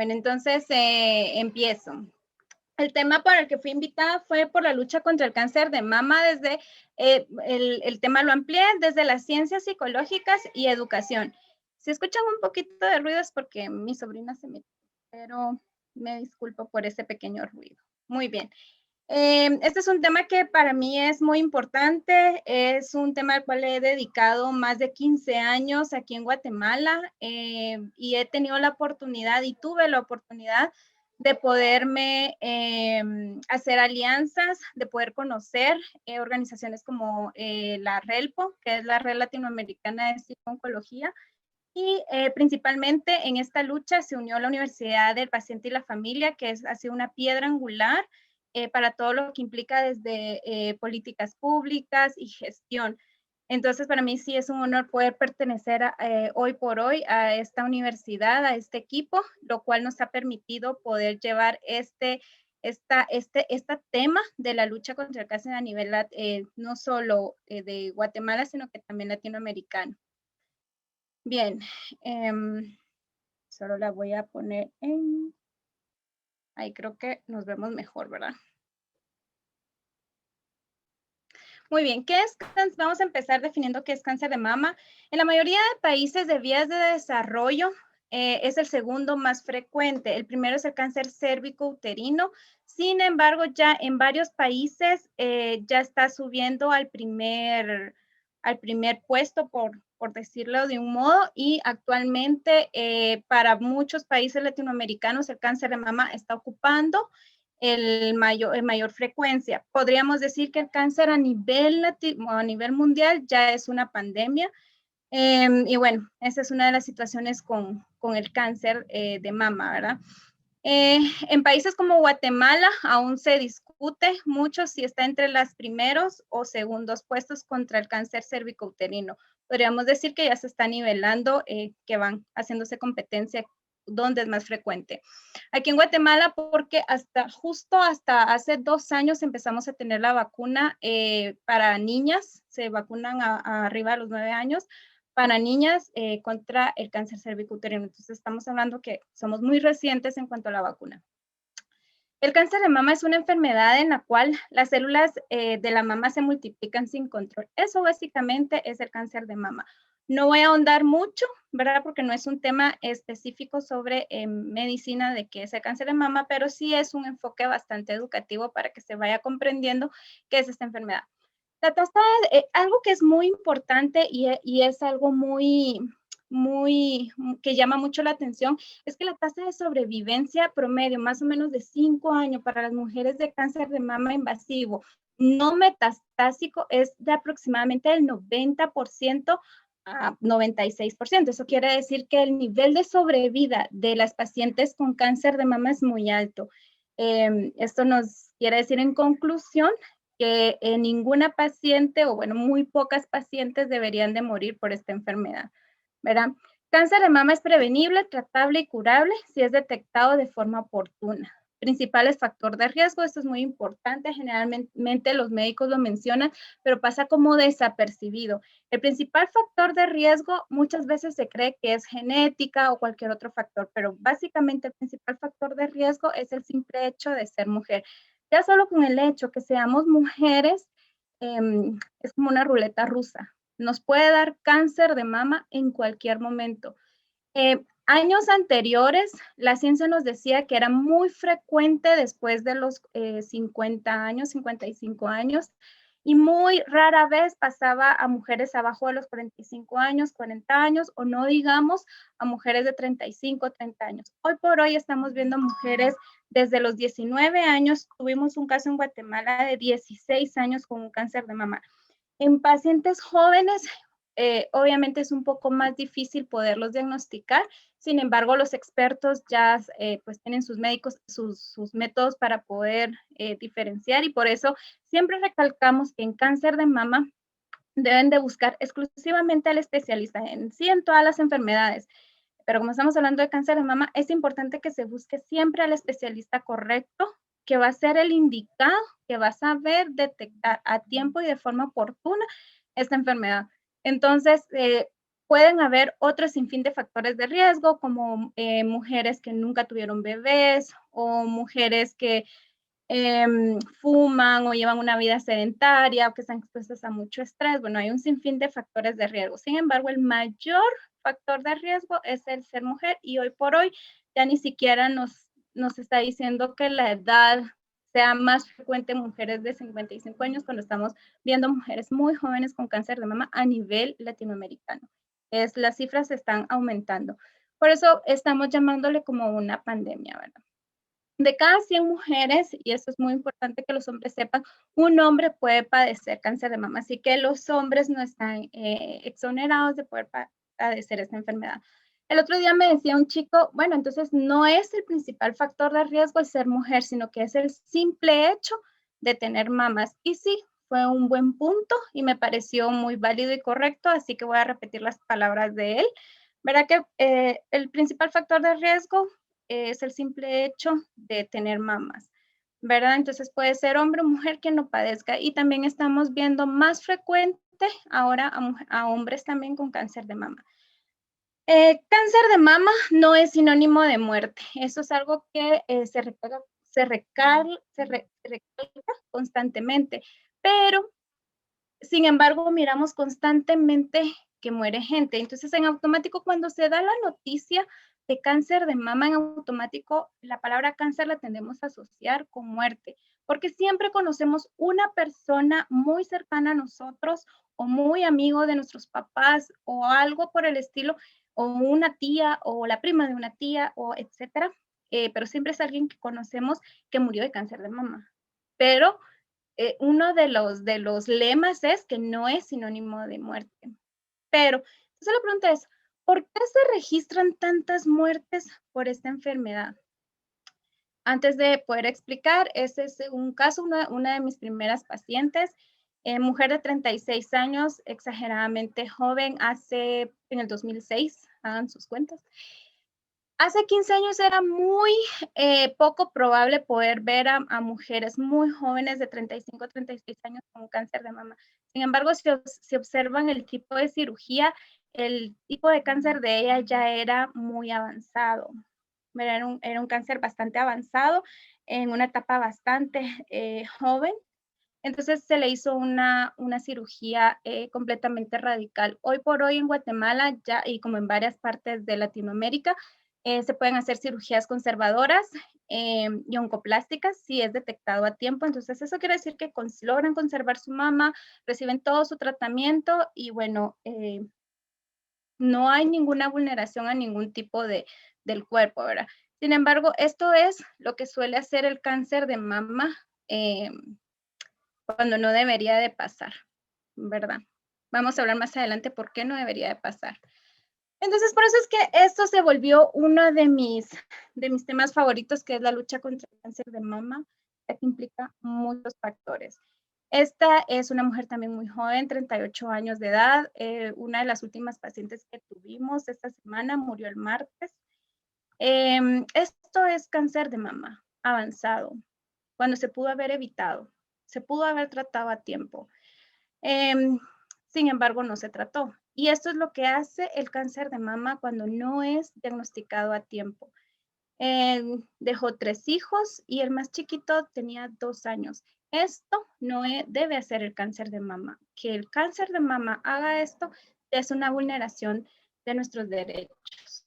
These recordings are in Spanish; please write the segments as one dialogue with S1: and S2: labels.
S1: Bueno, entonces empiezo. El tema por el que fui invitada fue por la lucha contra el cáncer de mama desde, el tema lo amplié desde las ciencias psicológicas y educación. Si escuchan un poquito de ruido es porque mi sobrina se metió, pero me disculpo por ese pequeño ruido. Muy bien. Este es un tema que para mí es muy importante, es un tema al cual he dedicado más de 15 años aquí en Guatemala y he tenido la oportunidad y tuve la oportunidad de poderme hacer alianzas, de poder conocer organizaciones como la RELPO, que es la Red Latinoamericana de Psico-Oncología, y principalmente en esta lucha se unió la Universidad del Paciente y la Familia, que ha sido una piedra angular para todo lo que implica desde políticas públicas y gestión. Entonces, para mí sí es un honor poder pertenecer hoy por hoy a esta universidad, a este equipo, lo cual nos ha permitido poder llevar este tema de la lucha contra el cáncer a nivel no solo de Guatemala, sino que también latinoamericano. Bien, solo la voy a poner en... Ahí creo que nos vemos mejor, ¿verdad? Muy bien, ¿qué es cáncer? Vamos a empezar definiendo qué es cáncer de mama. En la mayoría de países de vías de desarrollo es el segundo más frecuente. El primero es el cáncer cérvico-uterino. Sin embargo, ya en varios países ya está subiendo al primer puesto, por decirlo de un modo, y actualmente para muchos países latinoamericanos el cáncer de mama está ocupando mayor frecuencia. Podríamos decir que el cáncer a nivel mundial ya es una pandemia. Y bueno, esa es una de las situaciones con el cáncer de mama, ¿verdad? En países como Guatemala aún se discute mucho si está entre los primeros o segundos puestos contra el cáncer cérvico-uterino. Podríamos decir que ya se está nivelando, que van haciéndose competencia donde es más frecuente. Aquí en Guatemala, porque justo hasta hace 2 años empezamos a tener la vacuna para niñas, se vacunan arriba de los 9 años, para niñas contra el cáncer cervicuterino. Entonces estamos hablando que somos muy recientes en cuanto a la vacuna. El cáncer de mama es una enfermedad en la cual las células de la mama se multiplican sin control. Eso básicamente es el cáncer de mama. No voy a ahondar mucho, ¿verdad? Porque no es un tema específico sobre medicina de qué es el cáncer de mama, pero sí es un enfoque bastante educativo para que se vaya comprendiendo qué es esta enfermedad. La tasa, algo que es muy importante y es algo que llama mucho la atención, es que la tasa de sobrevivencia promedio, más o menos de 5 años para las mujeres de cáncer de mama invasivo no metastásico, es de aproximadamente el 90% a 96%. Eso quiere decir que el nivel de sobrevida de las pacientes con cáncer de mama es muy alto. Esto nos quiere decir en conclusión que ninguna paciente, o bueno, muy pocas pacientes deberían de morir por esta enfermedad, ¿verdad? Cáncer de mama es prevenible, tratable y curable si es detectado de forma oportuna. Principales factores de riesgo, esto es muy importante, generalmente los médicos lo mencionan, pero pasa como desapercibido. El principal factor de riesgo muchas veces se cree que es genética o cualquier otro factor, pero básicamente el principal factor de riesgo es el simple hecho de ser mujer. Ya solo con el hecho que seamos mujeres, es como una ruleta rusa. Nos puede dar cáncer de mama en cualquier momento. Años anteriores, la ciencia nos decía que era muy frecuente después de los 50 años, 55 años, y muy rara vez pasaba a mujeres abajo de los 45 años, 40 años, o no digamos a mujeres de 35, 30 años. Hoy por hoy estamos viendo mujeres desde los 19 años. Tuvimos un caso en Guatemala de 16 años con un cáncer de mama. En pacientes jóvenes, obviamente es un poco más difícil poderlos diagnosticar. Sin embargo, los expertos ya pues tienen sus médicos, sus métodos para poder diferenciar, y por eso siempre recalcamos que en cáncer de mama deben de buscar exclusivamente al especialista en sí en todas las enfermedades. Pero como estamos hablando de cáncer de mama, es importante que se busque siempre al especialista correcto, que va a ser el indicado, que va a saber detectar a tiempo y de forma oportuna esta enfermedad. Entonces, pueden haber otro sinfín de factores de riesgo, como mujeres que nunca tuvieron bebés o mujeres que fuman o llevan una vida sedentaria o que están expuestas a mucho estrés. Bueno, hay un sinfín de factores de riesgo. Sin embargo, el mayor factor de riesgo es el ser mujer y hoy por hoy ya ni siquiera nos está diciendo que la edad sea más frecuente en mujeres de 55 años cuando estamos viendo mujeres muy jóvenes con cáncer de mama a nivel latinoamericano. Las cifras están aumentando. Por eso estamos llamándole como una pandemia, ¿verdad? De cada 100 mujeres, y esto es muy importante que los hombres sepan, un hombre puede padecer cáncer de mama, así que los hombres no están exonerados de poder padecer esta enfermedad. El otro día me decía un chico, bueno, entonces no es el principal factor de riesgo el ser mujer, sino que es el simple hecho de tener mamas. Y sí, fue un buen punto y me pareció muy válido y correcto, así que voy a repetir las palabras de él. ¿Verdad que el principal factor de riesgo es el simple hecho de tener mamas, ¿verdad? Entonces puede ser hombre o mujer quien lo padezca y también estamos viendo más frecuente ahora a hombres también con cáncer de mama. Cáncer de mama no es sinónimo de muerte, eso es algo que se recalca constantemente, pero sin embargo miramos constantemente que muere gente. Entonces, en automático, cuando se da la noticia de cáncer de mama, en automático, la palabra cáncer la tendemos a asociar con muerte, porque siempre conocemos una persona muy cercana a nosotros o muy amigo de nuestros papás o algo por el estilo, o una tía o la prima de una tía o etcétera, pero siempre es alguien que conocemos que murió de cáncer de mama. Pero uno de los lemas es que no es sinónimo de muerte. Pero, entonces la pregunta es, ¿por qué se registran tantas muertes por esta enfermedad? Antes de poder explicar, ese es un caso, una de mis primeras pacientes, mujer de 36 años, exageradamente joven, en el 2006, hagan sus cuentas. Hace 15 años era muy poco probable poder ver a mujeres muy jóvenes de 35 a 36 años con cáncer de mama. Sin embargo, si observan el tipo de cirugía, el tipo de cáncer de ella ya era muy avanzado. Era un cáncer bastante avanzado en una etapa bastante joven. Entonces se le hizo una cirugía completamente radical. Hoy por hoy en Guatemala ya, y como en varias partes de Latinoamérica, se pueden hacer cirugías conservadoras y oncoplásticas si es detectado a tiempo. Entonces eso quiere decir que logran conservar su mama, reciben todo su tratamiento y bueno, no hay ninguna vulneración a ningún tipo del cuerpo, ¿verdad? Sin embargo, esto es lo que suele hacer el cáncer de mama cuando no debería de pasar, ¿verdad? Vamos a hablar más adelante por qué no debería de pasar. Entonces, por eso es que esto se volvió uno de mis temas favoritos, que es la lucha contra el cáncer de mama, que implica muchos factores. Esta es una mujer también muy joven, 38 años de edad, una de las últimas pacientes que tuvimos esta semana, murió el martes. Esto es cáncer de mama avanzado, cuando se pudo haber evitado, se pudo haber tratado a tiempo. Sin embargo, no se trató. Y esto es lo que hace el cáncer de mama cuando no es diagnosticado a tiempo. Dejó 3 hijos y el más chiquito tenía 2 años. Esto no debe hacer el cáncer de mama. Que el cáncer de mama haga esto es una vulneración de nuestros derechos,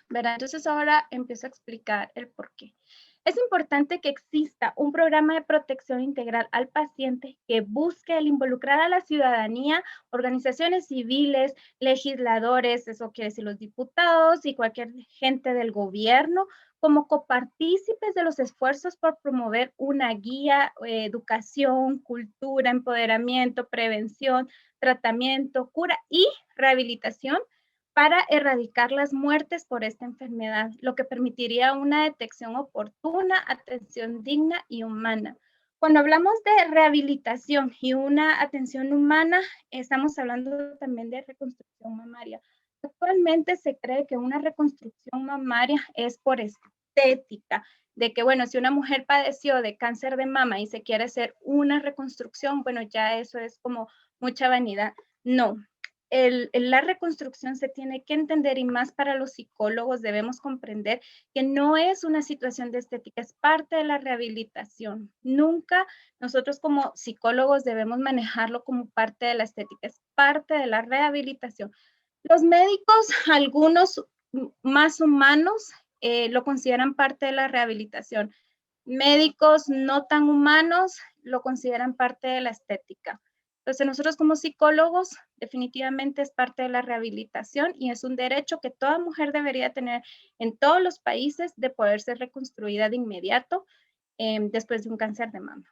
S1: ¿verdad? Entonces ahora empiezo a explicar el por qué. Es importante que exista un programa de protección integral al paciente que busque el involucrar a la ciudadanía, organizaciones civiles, legisladores, eso quiere decir los diputados y cualquier gente del gobierno, como copartícipes de los esfuerzos por promover una guía, educación, cultura, empoderamiento, prevención, tratamiento, cura y rehabilitación para erradicar las muertes por esta enfermedad, lo que permitiría una detección oportuna, atención digna y humana. Cuando hablamos de rehabilitación y una atención humana, estamos hablando también de reconstrucción mamaria. Actualmente se cree que una reconstrucción mamaria es por estética, de que, bueno, si una mujer padeció de cáncer de mama y se quiere hacer una reconstrucción, bueno, ya eso es como mucha vanidad. No, la reconstrucción se tiene que entender, y más para los psicólogos debemos comprender que no es una situación de estética, es parte de la rehabilitación. Nunca nosotros como psicólogos debemos manejarlo como parte de la estética, es parte de la rehabilitación. Los médicos, algunos más humanos, lo consideran parte de la rehabilitación. Médicos no tan humanos lo consideran parte de la estética. Entonces, nosotros como psicólogos definitivamente es parte de la rehabilitación y es un derecho que toda mujer debería tener en todos los países de poder ser reconstruida de inmediato después de un cáncer de mama.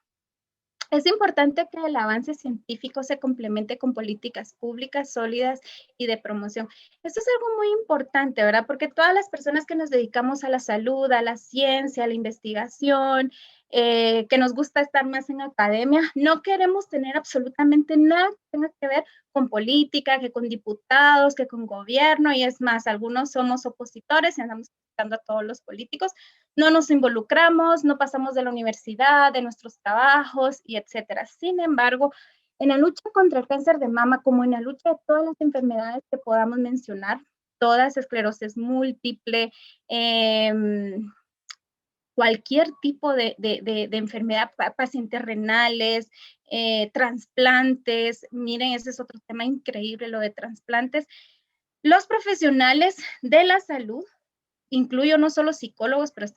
S1: Es importante que el avance científico se complemente con políticas públicas sólidas y de promoción. Esto es algo muy importante, ¿verdad? Porque todas las personas que nos dedicamos a la salud, a la ciencia, a la investigación, que nos gusta estar más en academia, no queremos tener absolutamente nada que tenga que ver con política, que con diputados, que con gobierno, y es más, algunos somos opositores y andamos criticando a todos los políticos, no nos involucramos, no pasamos de la universidad, de nuestros trabajos y etcétera. Sin embargo, en la lucha contra el cáncer de mama, como en la lucha de todas las enfermedades que podamos mencionar, todas, esclerosis múltiple, cualquier tipo de enfermedad, pacientes renales, trasplantes, miren, ese es otro tema increíble, lo de trasplantes. Los profesionales de la salud, incluyo no solo psicólogos, pero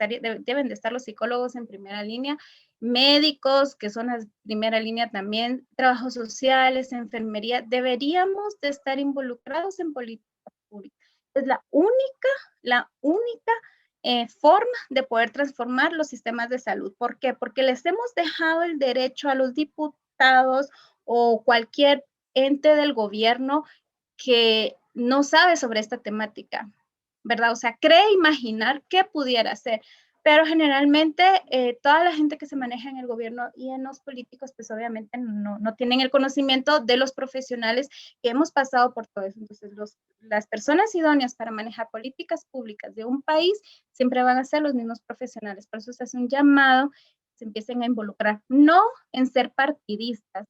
S1: deben de estar los psicólogos en primera línea, médicos, que son la primera línea también, trabajos sociales, enfermería, deberíamos de estar involucrados en políticas públicas. Es la única forma de poder transformar los sistemas de salud. ¿Por qué? Porque les hemos dejado el derecho a los diputados o cualquier ente del gobierno que no sabe sobre esta temática, ¿verdad? O sea, cree imaginar qué pudiera ser, pero generalmente toda la gente que se maneja en el gobierno y en los políticos, pues obviamente no tienen el conocimiento de los profesionales que hemos pasado por todo eso. Entonces, las personas idóneas para manejar políticas públicas de un país siempre van a ser los mismos profesionales. Por eso se hace un llamado, se empiecen a involucrar, no en ser partidistas.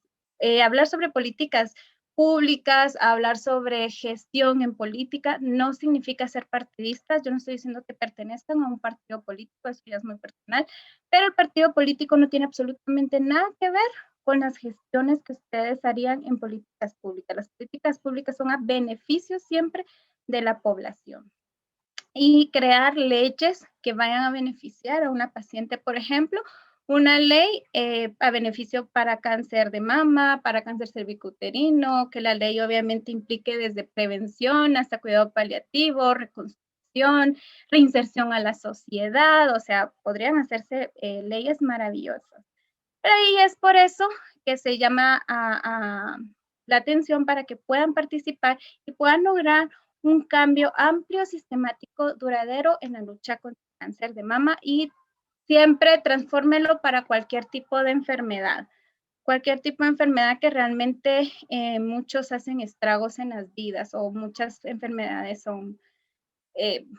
S1: Hablar sobre políticas públicas, hablar sobre gestión en política, no significa ser partidistas. Yo no estoy diciendo que pertenezcan a un partido político, eso ya es muy personal, pero el partido político no tiene absolutamente nada que ver con las gestiones que ustedes harían en políticas públicas. Las políticas públicas son a beneficio siempre de la población. Y crear leyes que vayan a beneficiar a una paciente, por ejemplo, una ley a beneficio para cáncer de mama, para cáncer cervicouterino, que la ley obviamente implique desde prevención hasta cuidado paliativo, reconstrucción, reinserción a la sociedad, o sea, podrían hacerse leyes maravillosas. Pero ahí es por eso que se llama a la atención para que puedan participar y puedan lograr un cambio amplio, sistemático, duradero en la lucha contra el cáncer de mama, y siempre transfórmelo para cualquier tipo de enfermedad. Cualquier tipo de enfermedad que realmente muchos hacen estragos en las vidas, o muchas enfermedades son,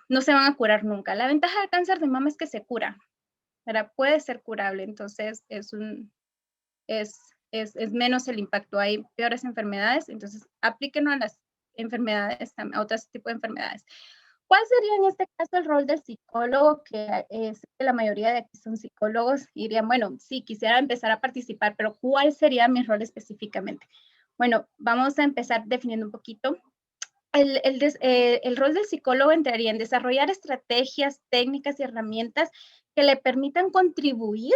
S1: no se van a curar nunca. La ventaja del cáncer de mama es que se cura, ¿verdad? Puede ser curable, entonces es menos el impacto. Hay peores enfermedades, entonces aplíquenlo a las enfermedades, a otros tipos de enfermedades. ¿Cuál sería en este caso el rol del psicólogo? Que es que la mayoría de aquí son psicólogos y dirían, bueno, sí, quisiera empezar a participar, pero ¿cuál sería mi rol específicamente? Bueno, vamos a empezar definiendo un poquito. El rol del psicólogo entraría en desarrollar estrategias, técnicas y herramientas que le permitan contribuir,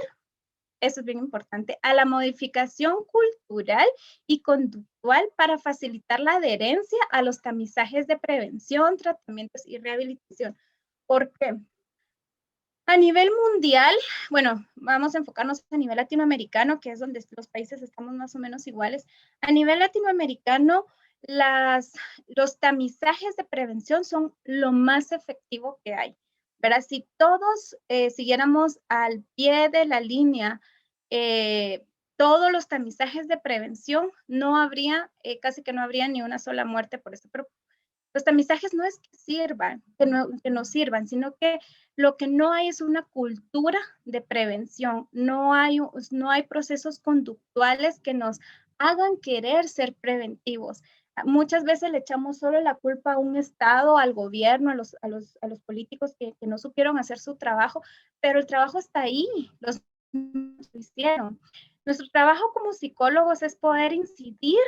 S1: eso es bien importante, a la modificación cultural y conductual para facilitar la adherencia a los tamizajes de prevención, tratamientos y rehabilitación. ¿Por qué? A nivel mundial, bueno, vamos a enfocarnos a nivel latinoamericano, que es donde los países estamos más o menos iguales. A nivel latinoamericano, los tamizajes de prevención son lo más efectivo que hay. ¿Verdad? Si todos siguiéramos al pie de la línea todos los tamizajes de prevención, no habría, casi que no habría ni una sola muerte por esto. Pero los tamizajes no es que sirvan, que no sirvan, sino que lo que no hay es una cultura de prevención, no hay procesos conductuales que nos hagan querer ser preventivos. Muchas veces le echamos solo la culpa a un Estado, al gobierno, a los políticos que no supieron hacer su trabajo, pero el trabajo está ahí, los lo hicieron. Nuestro trabajo como psicólogos es poder incidir,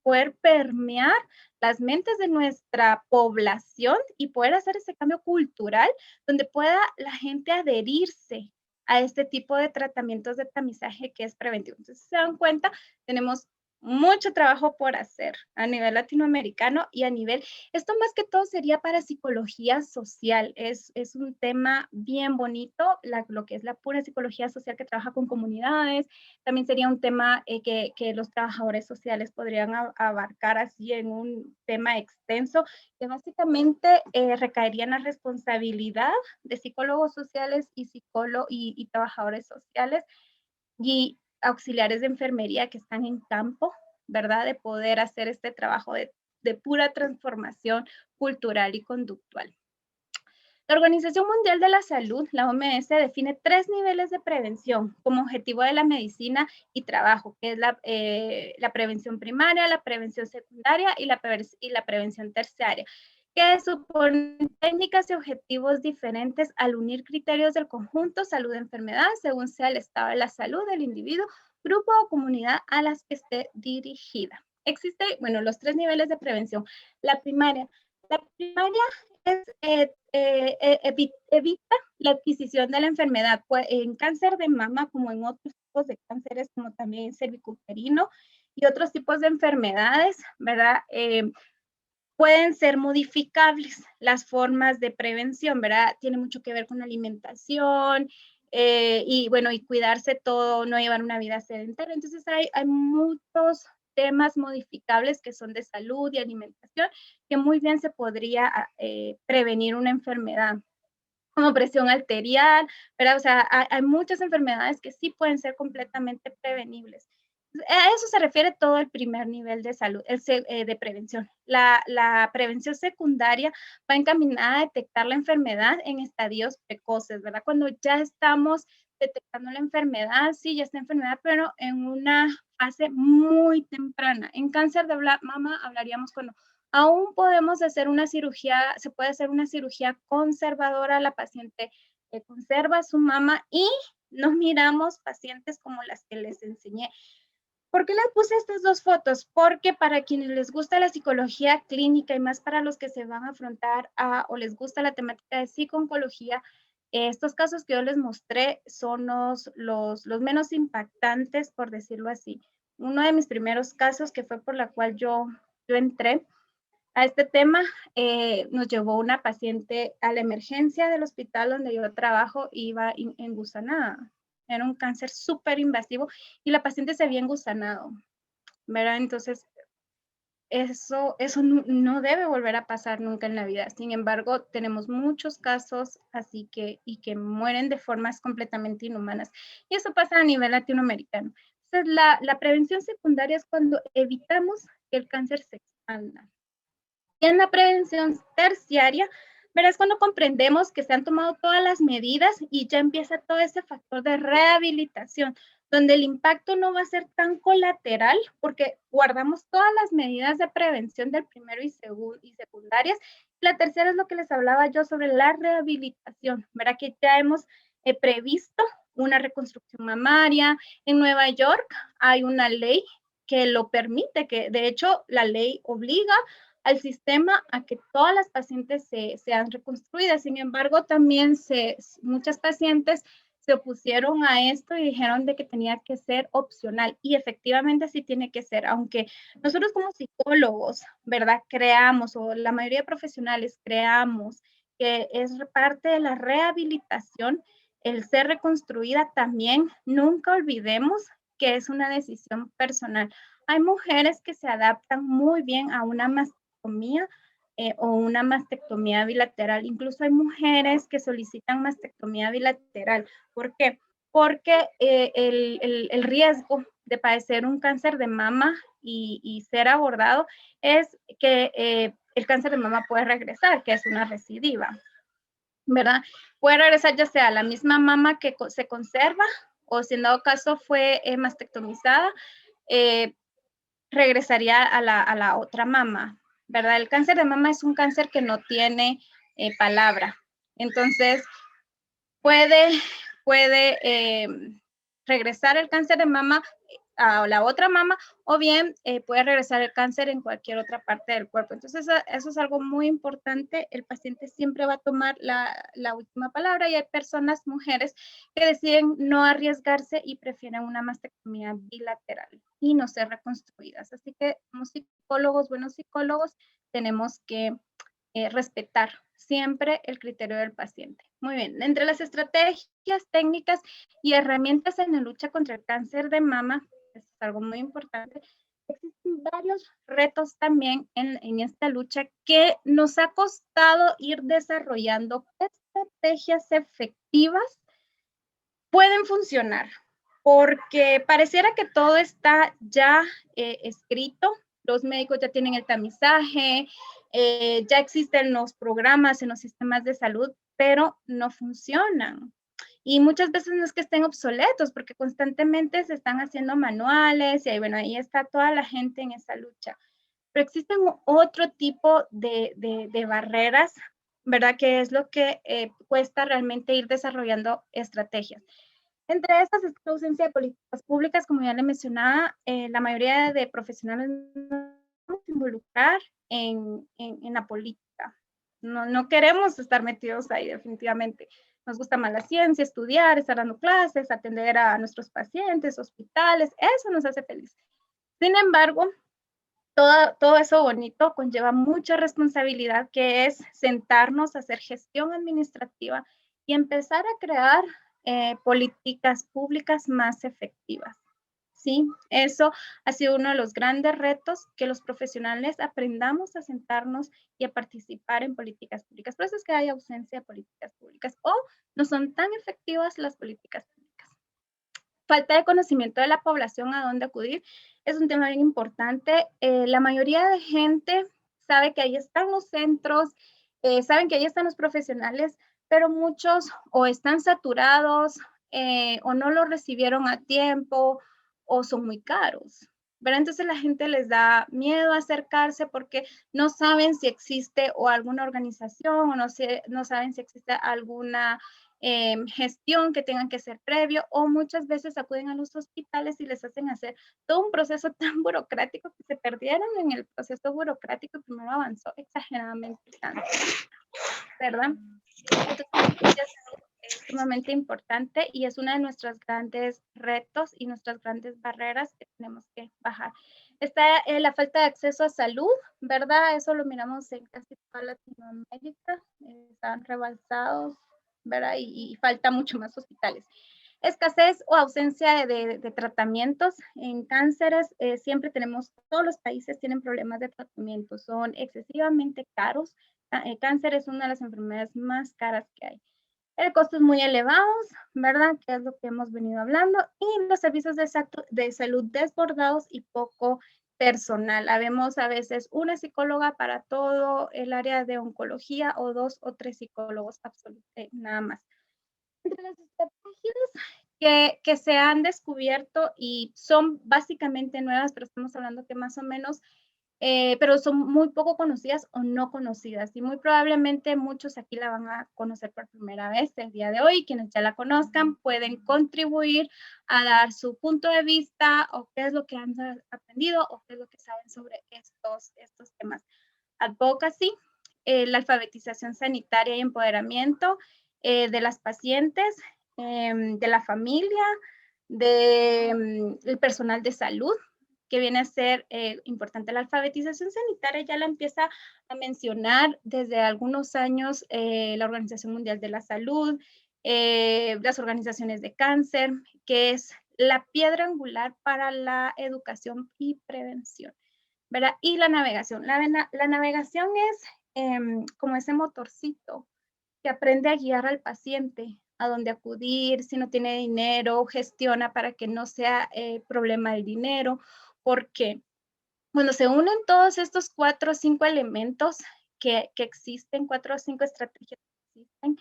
S1: poder permear las mentes de nuestra población y poder hacer ese cambio cultural donde pueda la gente adherirse a este tipo de tratamientos de tamizaje que es preventivo. Entonces, si se dan cuenta, tenemos mucho trabajo por hacer a nivel latinoamericano y a nivel, esto más que todo sería para psicología social, es un tema bien bonito, lo que es la pura psicología social que trabaja con comunidades, también sería un tema que los trabajadores sociales podrían abarcar así en un tema extenso, que básicamente recaería en la responsabilidad de psicólogos sociales y trabajadores sociales y auxiliares de enfermería que están en campo, ¿verdad? De poder hacer este trabajo de pura transformación cultural y conductual. La Organización Mundial de la Salud, la OMS, define 3 niveles de prevención como objetivo de la medicina y trabajo, que es la prevención primaria, la prevención secundaria y la prevención terciaria, que suponen técnicas y objetivos diferentes al unir criterios del conjunto salud-enfermedad según sea el estado de la salud del individuo, grupo o comunidad a las que esté dirigida. Existen, bueno, los 3 niveles de prevención. La primaria es, evita la adquisición de la enfermedad pues, en cáncer de mama como en otros tipos de cánceres como también cervicuterino y otros tipos de enfermedades, ¿verdad? Pueden ser modificables las formas de prevención, ¿verdad? Tiene mucho que ver con la alimentación y bueno, y cuidarse todo, no llevar una vida sedentaria. Entonces hay muchos temas modificables que son de salud y alimentación que muy bien se podría prevenir una enfermedad como presión arterial, ¿verdad? O sea, hay muchas enfermedades que sí pueden ser completamente prevenibles. A eso se refiere todo el primer nivel de salud, de prevención. La prevención secundaria va encaminada a detectar la enfermedad en estadios precoces, ¿verdad? Cuando ya estamos detectando la enfermedad, sí, ya está enfermedad, pero en una fase muy temprana. En cáncer de mama hablaríamos cuando aún podemos hacer una cirugía, se puede hacer una cirugía conservadora, la paciente conserva su mama y nos miramos pacientes como las que les enseñé. ¿Por qué les puse estas 2 fotos? Porque para quienes les gusta la psicología clínica y más para los que se van a afrontar o les gusta la temática de psico-oncología, estos casos que yo les mostré son los menos impactantes, por decirlo así. Uno de mis primeros casos, que fue por la cual yo entré a este tema, nos llevó una paciente a la emergencia del hospital donde yo trabajo, iba engusanada. Era un cáncer súper invasivo y la paciente se había engusanado, ¿verdad? Entonces, eso no debe volver a pasar nunca en la vida. Sin embargo, tenemos muchos casos así y que mueren de formas completamente inhumanas. Y eso pasa a nivel latinoamericano. Entonces, la prevención secundaria es cuando evitamos que el cáncer se expanda. Y en la prevención terciaria, verás cuando comprendemos que se han tomado todas las medidas y ya empieza todo ese factor de rehabilitación, donde el impacto no va a ser tan colateral porque guardamos todas las medidas de prevención del primero y secundarias. La tercera es lo que les hablaba yo sobre la rehabilitación, ¿verdad? Que ya hemos previsto una reconstrucción mamaria. En Nueva York hay una ley que lo permite, que de hecho la ley obliga al sistema a que todas las pacientes sean reconstruidas. Sin embargo, también muchas pacientes se opusieron a esto y dijeron de que tenía que ser opcional y efectivamente sí tiene que ser, aunque nosotros como psicólogos, ¿verdad? Creamos o la mayoría de profesionales creamos que es parte de la rehabilitación el ser reconstruida también, nunca olvidemos que es una decisión personal. Hay mujeres que se adaptan muy bien a una mastectomía o una mastectomía bilateral. Incluso hay mujeres que solicitan mastectomía bilateral. ¿Por qué? Porque el riesgo de padecer un cáncer de mama y ser abordado es que el cáncer de mama puede regresar, que es una recidiva, ¿verdad? Puede regresar ya sea la misma mama que se conserva o si en dado caso fue mastectomizada, regresaría a la otra mama, ¿verdad? El cáncer de mama es un cáncer que no tiene palabra. Entonces, puede regresar el cáncer de mama a la otra mama, o bien puede regresar el cáncer en cualquier otra parte del cuerpo. Entonces, eso es algo muy importante. El paciente siempre va a tomar la última palabra, y hay personas, mujeres, que deciden no arriesgarse y prefieren una mastectomía bilateral y no ser reconstruidas. Así que como psicólogos, buenos psicólogos, tenemos que respetar siempre el criterio del paciente. Muy bien, entre las estrategias, técnicas y herramientas en la lucha contra el cáncer de mama, es algo muy importante, existen varios retos también en esta lucha que nos ha costado ir desarrollando. ¿Qué estrategias efectivas pueden funcionar? Porque pareciera que todo está ya escrito, los médicos ya tienen el tamizaje, ya existen los programas en los sistemas de salud, pero no funcionan. Y muchas veces no es que estén obsoletos, porque constantemente se están haciendo manuales, y ahí, bueno, ahí está toda la gente en esa lucha. Pero existen otro tipo de barreras, ¿verdad? Que es lo que cuesta realmente ir desarrollando estrategias. Entre estas es la ausencia de políticas públicas, como ya le mencionaba, la mayoría de profesionales no nos involucrar en la política. No queremos estar metidos ahí, definitivamente. Nos gusta más la ciencia, estudiar, estar dando clases, atender a nuestros pacientes, hospitales, eso nos hace feliz. Sin embargo, todo eso bonito conlleva mucha responsabilidad, que es sentarnos a hacer gestión administrativa y empezar a crear políticas públicas más efectivas. Sí, eso ha sido uno de los grandes retos, que los profesionales aprendamos a sentarnos y a participar en políticas públicas. Por eso es que hay ausencia de políticas públicas, o no son tan efectivas las políticas públicas. Falta de conocimiento de la población a dónde acudir es un tema bien importante. La mayoría de gente sabe que ahí están los centros, saben que ahí están los profesionales, pero muchos o están saturados, o no lo recibieron a tiempo, o son muy caros, ¿verdad? Entonces la gente les da miedo a acercarse porque no saben si existe o alguna organización, o no saben si existe alguna gestión que tengan que ser previo, o muchas veces acuden a los hospitales y les hacen hacer todo un proceso tan burocrático que se perdieron en el proceso burocrático. Primero avanzó exageradamente tanto, ¿verdad? Entonces, es sumamente importante, y es uno de nuestros grandes retos y nuestras grandes barreras que tenemos que bajar. Está la falta de acceso a salud, ¿verdad? Eso lo miramos en casi toda Latinoamérica, están rebalsados, ¿verdad? Y falta mucho más hospitales. Escasez o ausencia de tratamientos en cánceres. Siempre tenemos, todos los países tienen problemas de tratamiento, son excesivamente caros. Cáncer es una de las enfermedades más caras que hay. El costo es muy elevado, ¿verdad? Que es lo que hemos venido hablando. Y los servicios de salud desbordados y poco personal. Habemos a veces una psicóloga para todo el área de oncología, o 2 o 3 psicólogos, absolutamente nada más. Entre las estrategias que se han descubierto y son básicamente nuevas, pero estamos hablando que más o menos, pero son muy poco conocidas o no conocidas, y muy probablemente muchos aquí la van a conocer por primera vez el día de hoy. Quienes ya la conozcan pueden contribuir a dar su punto de vista, o qué es lo que han aprendido, o qué es lo que saben sobre estos temas. Advocacy, la alfabetización sanitaria y empoderamiento de las pacientes, de la familia, del personal de salud, que viene a ser importante. La alfabetización sanitaria ya la empieza a mencionar desde algunos años la Organización Mundial de la Salud, las organizaciones de cáncer, que es la piedra angular para la educación y prevención, ¿verdad? Y la navegación. La navegación es como ese motorcito que aprende a guiar al paciente a dónde acudir, si no tiene dinero, gestiona para que no sea problema el dinero, porque cuando se unen todos estos 4 o 5 elementos que existen, 4 o 5 estrategias que existen,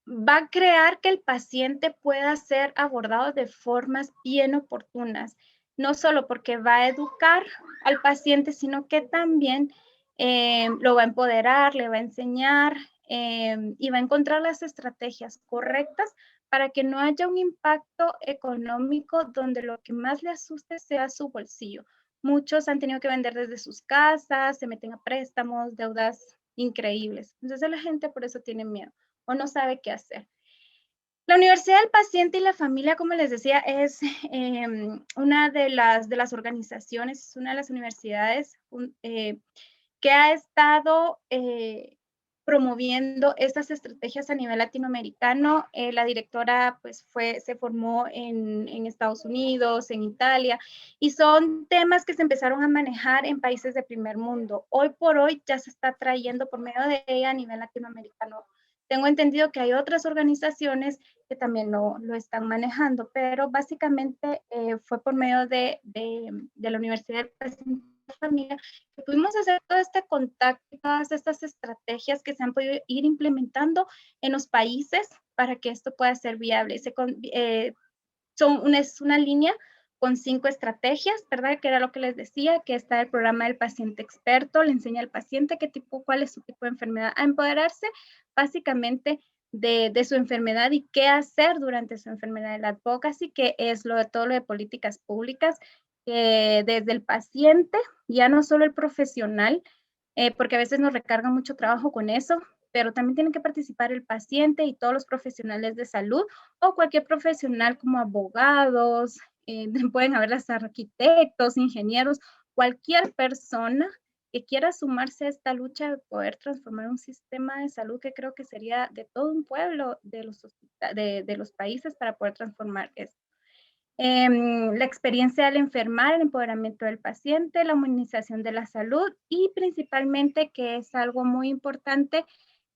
S1: va a crear que el paciente pueda ser abordado de formas bien oportunas. no solo porque va a educar al paciente, sino que también lo va a empoderar, le va a enseñar y va a encontrar las estrategias correctas para que no haya un impacto económico donde lo que más le asuste sea su bolsillo. Muchos han tenido que vender desde sus casas, se meten a préstamos, deudas increíbles. Entonces la gente por eso tiene miedo o no sabe qué hacer. La Universidad del Paciente y la Familia, como les decía, es una de las organizaciones, es una de las universidades que ha estado promoviendo estas estrategias a nivel latinoamericano. La directora pues se formó en Estados Unidos, en Italia, y son temas que se empezaron a manejar en países de primer mundo. Hoy por hoy ya se está trayendo por medio de ella a nivel latinoamericano. Tengo entendido que hay otras organizaciones que también lo están manejando, pero básicamente fue por medio de la Universidad del Paciente y Familia que pudimos hacer todo este contacto, todas estas estrategias que se han podido ir implementando en los países para que esto pueda ser viable. Es una línea con 5 estrategias, ¿verdad? Que era lo que les decía, que está el programa del paciente experto, le enseña al paciente cuál es su tipo de enfermedad, a empoderarse básicamente de su enfermedad y qué hacer durante su enfermedad. El advocacy, que es todo lo de políticas públicas, que desde el paciente, ya no solo el profesional, porque a veces nos recarga mucho trabajo con eso, pero también tienen que participar el paciente y todos los profesionales de salud o cualquier profesional como abogados, pueden haber hasta arquitectos, ingenieros, cualquier persona que quiera sumarse a esta lucha de poder transformar un sistema de salud que creo que sería de todo un pueblo de los países para poder transformar esto. La experiencia al enfermar, el empoderamiento del paciente, la humanización de la salud y principalmente, que es algo muy importante,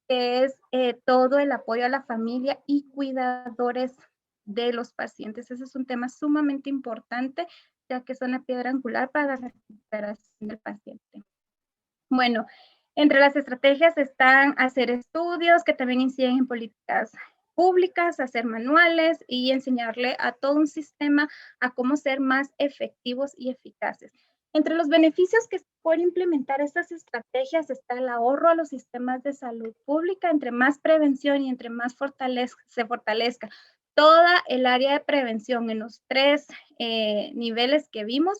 S1: que es todo el apoyo a la familia y cuidadores de los pacientes. Ese es un tema sumamente importante, ya que son la piedra angular para la recuperación del paciente. Bueno, entre las estrategias están hacer estudios que también inciden en políticas públicas, hacer manuales y enseñarle a todo un sistema a cómo ser más efectivos y eficaces. Entre los beneficios que por implementar estas estrategias está el ahorro a los sistemas de salud pública. Entre más prevención y entre más se fortalezca toda el área de prevención en los 3 niveles que vimos,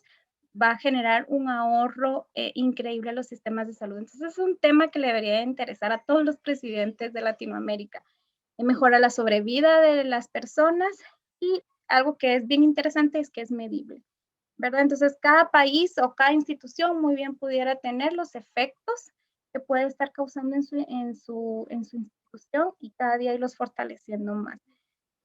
S1: va a generar un ahorro increíble a los sistemas de salud. Entonces es un tema que le debería interesar a todos los presidentes de Latinoamérica. Mejora la sobrevida de las personas y algo que es bien interesante es que es medible, ¿verdad? Entonces cada país o cada institución muy bien pudiera tener los efectos que puede estar causando en su institución y cada día irlos fortaleciendo más.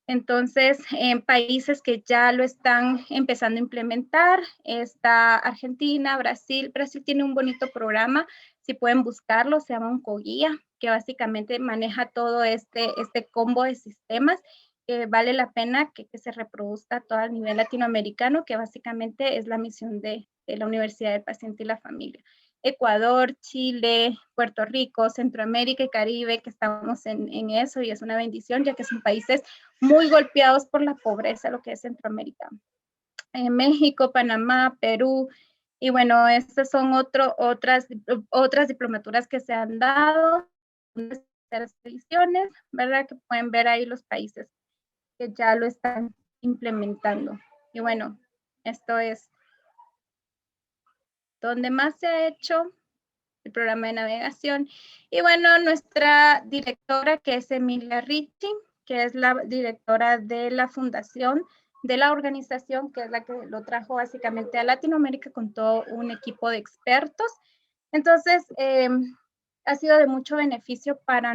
S1: Entonces, en países que ya lo están empezando a implementar, está Argentina, Brasil. Brasil tiene un bonito programa, si pueden buscarlo, se llama Oncoguía, que básicamente maneja todo este combo de sistemas, que vale la pena que se reproduzca todo a nivel latinoamericano, que básicamente es la misión de la Universidad del Paciente y la Familia. Ecuador, Chile, Puerto Rico, Centroamérica y Caribe, que estamos en eso y es una bendición, ya que son países muy golpeados por la pobreza, lo que es Centroamérica. México, Panamá, Perú, y bueno, estas son otras diplomaturas que se han dado, las ediciones, ¿verdad? Que pueden ver ahí los países que ya lo están implementando. Y bueno, esto es donde más se ha hecho el programa de navegación. Y bueno, nuestra directora, que es Emilia Ricci, que es la directora de la fundación de la organización, que es la que lo trajo básicamente a Latinoamérica con todo un equipo de expertos. Entonces, ha sido de mucho beneficio para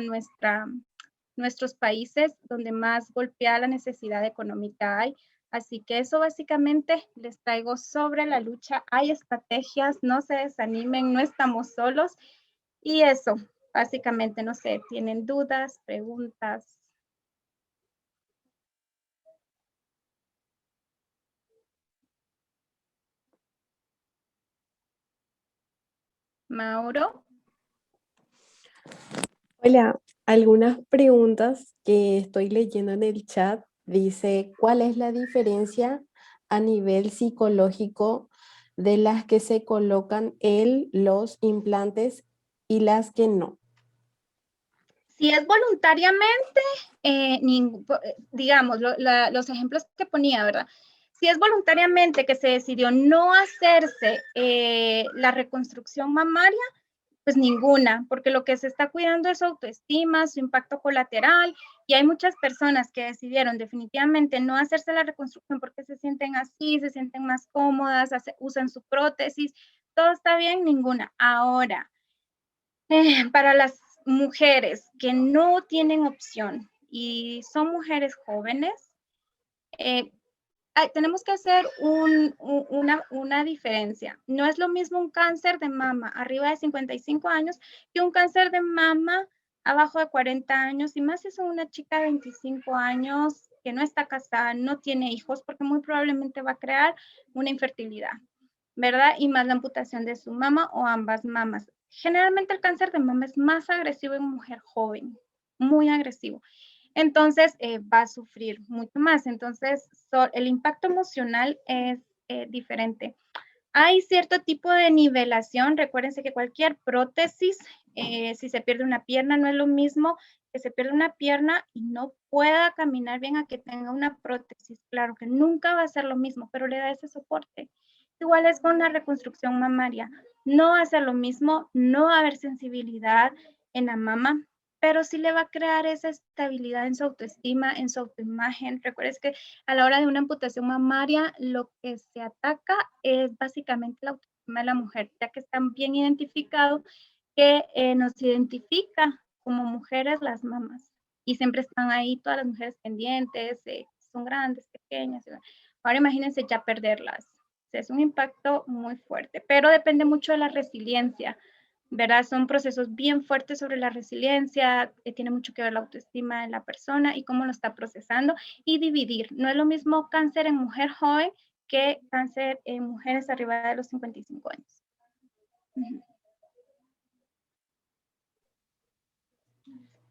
S1: nuestros países donde más golpeada la necesidad económica hay. Así que eso básicamente les traigo sobre la lucha. Hay estrategias, no se desanimen, no estamos solos. Y eso, básicamente, no sé, ¿tienen dudas, preguntas? Mauro.
S2: Hola, algunas preguntas que estoy leyendo en el chat. Dice, ¿cuál es la diferencia a nivel psicológico de las que se colocan los implantes y las que no?
S1: Si es voluntariamente, digamos, los ejemplos que ponía, ¿verdad? Si es voluntariamente que se decidió no hacerse la reconstrucción mamaria, pues ninguna, porque lo que se está cuidando es su autoestima, su impacto colateral, y hay muchas personas que decidieron definitivamente no hacerse la reconstrucción porque se sienten así, se sienten más cómodas, usan su prótesis, todo está bien, ninguna. Ahora, para las mujeres que no tienen opción y son mujeres jóvenes, tenemos que hacer una diferencia. No es lo mismo un cáncer de mama arriba de 55 años que un cáncer de mama abajo de 40 años, y más si es una chica de 25 años que no está casada, no tiene hijos, porque muy probablemente va a crear una infertilidad, ¿verdad? Y más la amputación de su mama o ambas mamas. Generalmente el cáncer de mama es más agresivo en mujer joven, muy agresivo. Entonces va a sufrir mucho más. Entonces el impacto emocional es diferente. Hay cierto tipo de nivelación. Recuérdense que cualquier prótesis, si se pierde una pierna, no es lo mismo que se pierde una pierna y no pueda caminar bien a que tenga una prótesis. Claro que nunca va a ser lo mismo, pero le da ese soporte. Igual es con la reconstrucción mamaria. No va a ser lo mismo, no va a haber sensibilidad en la mama, pero sí le va a crear esa estabilidad en su autoestima, en su autoimagen. Recuerden que a la hora de una amputación mamaria, lo que se ataca es básicamente la autoestima de la mujer, ya que están bien identificados que nos identifica como mujeres las mamas. Y siempre están ahí todas las mujeres pendientes, son grandes, pequeñas. Ahora imagínense ya perderlas. O sea, es un impacto muy fuerte, pero depende mucho de la resiliencia, ¿verdad? Son procesos bien fuertes sobre la resiliencia, que tiene mucho que ver la autoestima de la persona y cómo lo está procesando, y dividir. No es lo mismo cáncer en mujer joven que cáncer en mujeres arriba de los 55 años.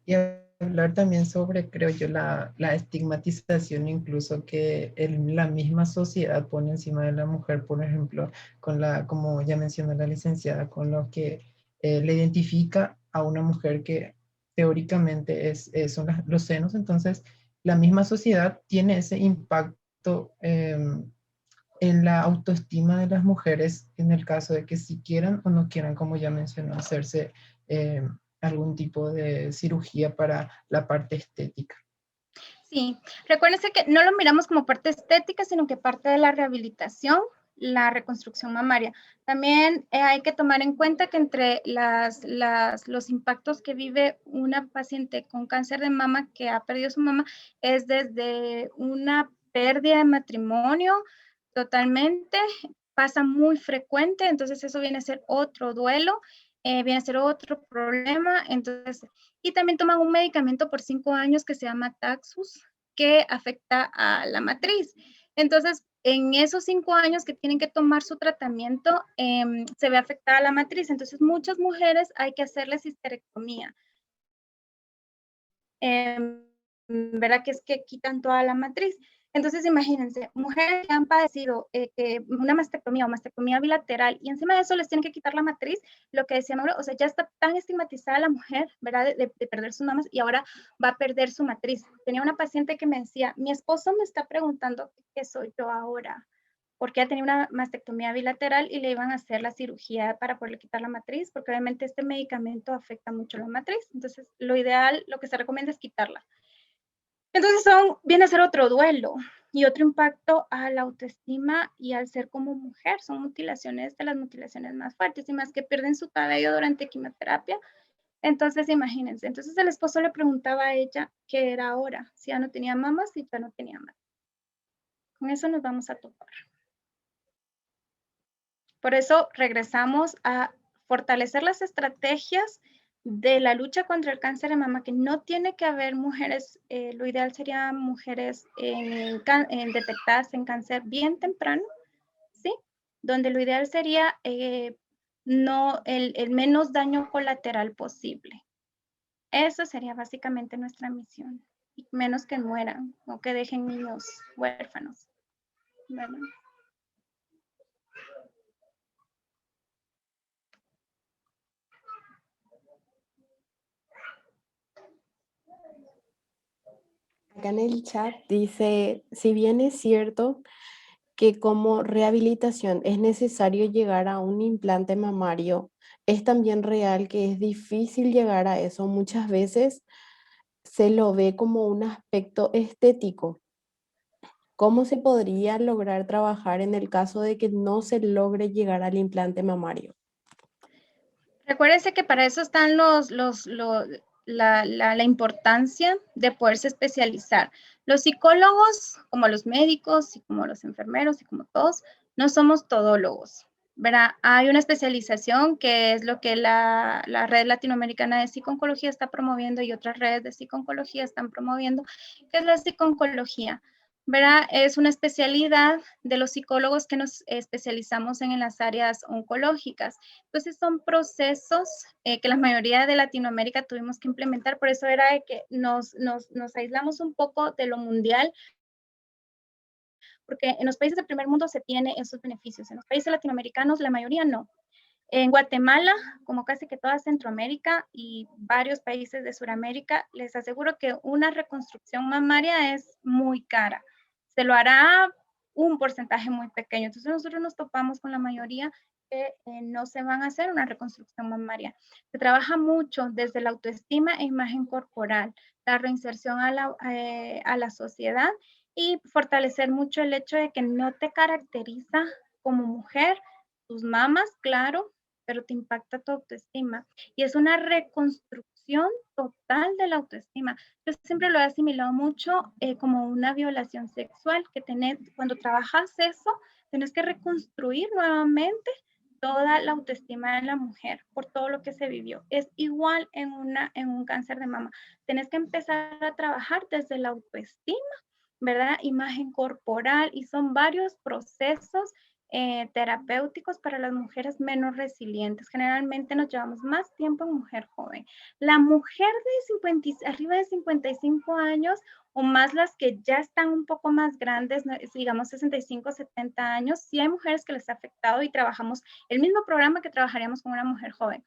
S3: Y hablar también sobre, creo yo, la estigmatización incluso que la misma sociedad pone encima de la mujer, por ejemplo, como ya mencionó la licenciada, con lo que le identifica a una mujer que teóricamente son los senos. Entonces, la misma sociedad tiene ese impacto en la autoestima de las mujeres en el caso de que si quieran o no quieran, como ya mencionó, hacerse algún tipo de cirugía para la parte estética.
S1: Sí, recuérdense que no lo miramos como parte estética, sino que parte de la rehabilitación, la reconstrucción mamaria. También hay que tomar en cuenta que entre los impactos que vive una paciente con cáncer de mama que ha perdido su mama es desde una pérdida de matrimonio totalmente, pasa muy frecuente, entonces eso viene a ser otro duelo, viene a ser otro problema, entonces, y también toman un medicamento por 5 años que se llama Taxus, que afecta a la matriz. Entonces, en esos 5 años que tienen que tomar su tratamiento, se ve afectada la matriz. Entonces, muchas mujeres hay que hacerles histerectomía. ¿Verdad? Que es que quitan toda la matriz. Entonces, imagínense, mujeres que han padecido una mastectomía o mastectomía bilateral y encima de eso les tienen que quitar la matriz, lo que decía Mauro, o sea, ya está tan estigmatizada la mujer, ¿verdad? De perder sus mamas y ahora va a perder su matriz. Tenía una paciente que me decía, mi esposo me está preguntando qué soy yo ahora, porque ella tenía una mastectomía bilateral y le iban a hacer la cirugía para poderle quitar la matriz, porque obviamente este medicamento afecta mucho la matriz. Entonces, lo ideal, lo que se recomienda es quitarla. Entonces viene a ser otro duelo y otro impacto a la autoestima y al ser como mujer. Son mutilaciones de las mutilaciones más fuertes y más que pierden su cabello durante quimioterapia. Entonces, imagínense. Entonces, el esposo le preguntaba a ella qué era ahora, si ya no tenía mamas, si ya no tenía mamas. Con eso nos vamos a topar. Por eso regresamos a fortalecer las estrategias de la lucha contra el cáncer de mama, que no tiene que haber mujeres, lo ideal sería mujeres detectadas en cáncer bien temprano, ¿sí? Donde lo ideal sería no el menos daño colateral posible. Eso sería básicamente nuestra misión, y menos que mueran o que dejen niños huérfanos. Bueno.
S2: Acá en el chat dice, si bien es cierto que como rehabilitación es necesario llegar a un implante mamario, es también real que es difícil llegar a eso. Muchas veces se lo ve como un aspecto estético. ¿Cómo se podría lograr trabajar en el caso de que no se logre llegar al implante mamario?
S1: Recuérdese que para eso están la importancia de poderse especializar. Los psicólogos, como los médicos y como los enfermeros y como todos, no somos todólogos, ¿verdad? Hay una especialización que es lo que la Red Latinoamericana de Psico-Oncología está promoviendo y otras redes de psico-oncología están promoviendo, que es la psico-oncología, ¿verdad? Es una especialidad de los psicólogos que nos especializamos en las áreas oncológicas. Entonces son procesos que la mayoría de Latinoamérica tuvimos que implementar, por eso era de que nos aislamos un poco de lo mundial, porque en los países del primer mundo se tiene esos beneficios, en los países latinoamericanos la mayoría no. En Guatemala, como casi que toda Centroamérica y varios países de Sudamérica, les aseguro que una reconstrucción mamaria es muy cara. Se lo hará un porcentaje muy pequeño. Entonces nosotros nos topamos con la mayoría que no se van a hacer una reconstrucción mamaria. Se trabaja mucho desde la autoestima e imagen corporal, la reinserción a la sociedad y fortalecer mucho el hecho de que no te caracteriza como mujer, tus mamas, claro, pero te impacta tu autoestima. Y es una reconstrucción total de la autoestima. Yo siempre lo he asimilado mucho como una violación sexual, que cuando trabajas eso, tienes que reconstruir nuevamente toda la autoestima de la mujer por todo lo que se vivió. Es igual en un cáncer de mama. Tienes que empezar a trabajar desde la autoestima, ¿verdad? Imagen corporal, y son varios procesos terapéuticos para las mujeres menos resilientes. Generalmente nos llevamos más tiempo en mujer joven. La mujer arriba de 55 años o más las que ya están un poco más grandes, digamos 65, 70 años, sí hay mujeres que les ha afectado y trabajamos el mismo programa que trabajaríamos con una mujer joven,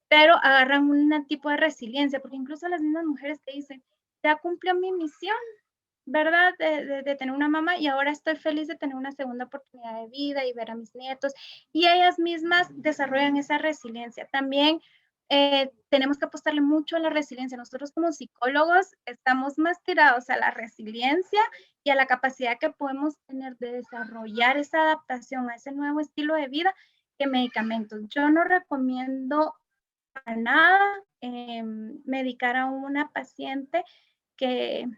S1: pero agarran un tipo de resiliencia, porque incluso las mismas mujeres te dicen, ya cumplió mi misión, ¿verdad? De tener una mamá y ahora estoy feliz de tener una segunda oportunidad de vida y ver a mis nietos. Y ellas mismas desarrollan esa resiliencia. También tenemos que apostarle mucho a la resiliencia. Nosotros como psicólogos estamos más tirados a la resiliencia y a la capacidad que podemos tener de desarrollar esa adaptación a ese nuevo estilo de vida que medicamentos. Yo no recomiendo para nada medicar a una paciente que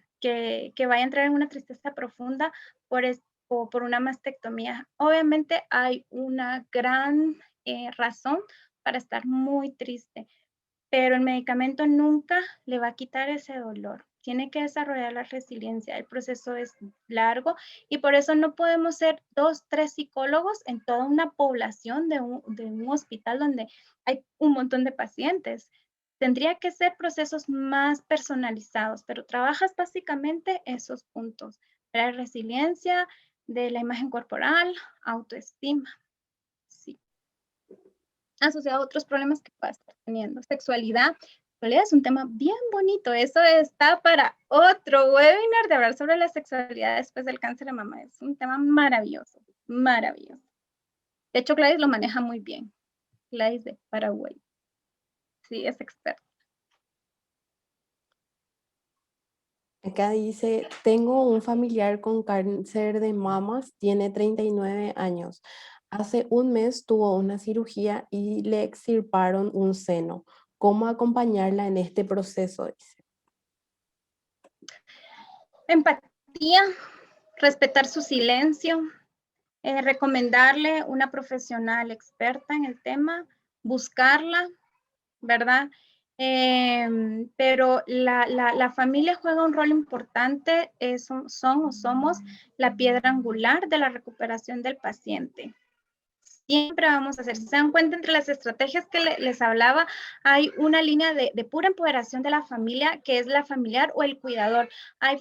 S1: vaya a entrar en una tristeza profunda por una mastectomía. Obviamente hay una gran razón para estar muy triste, pero el medicamento nunca le va a quitar ese dolor. Tiene que desarrollar la resiliencia. El proceso es largo y por eso no podemos ser 2, 3 psicólogos en toda una población de un hospital donde hay un montón de pacientes. Tendría que ser procesos más personalizados, pero trabajas básicamente esos puntos: la resiliencia, de la imagen corporal, autoestima, sí, asociado a otros problemas que pueda estar teniendo. Sexualidad es un tema bien bonito. Eso está para otro webinar, de hablar sobre la sexualidad después del cáncer de mama. Es un tema maravilloso, maravilloso. De hecho, Gladys lo maneja muy bien. Gladys de Paraguay. Sí, es experta.
S2: Acá dice, tengo un familiar con cáncer de mamas, tiene 39 años. Hace un mes tuvo una cirugía y le extirparon un seno. ¿Cómo acompañarla en este proceso? Dice.
S1: Empatía, respetar su silencio, recomendarle una profesional experta en el tema, buscarla, ¿verdad? Pero la familia juega un rol importante, somos la piedra angular de la recuperación del paciente. Siempre vamos a hacer, si se dan cuenta, entre las estrategias que les hablaba, hay una línea de pura empoderación de la familia, que es la familiar o el cuidador. Hay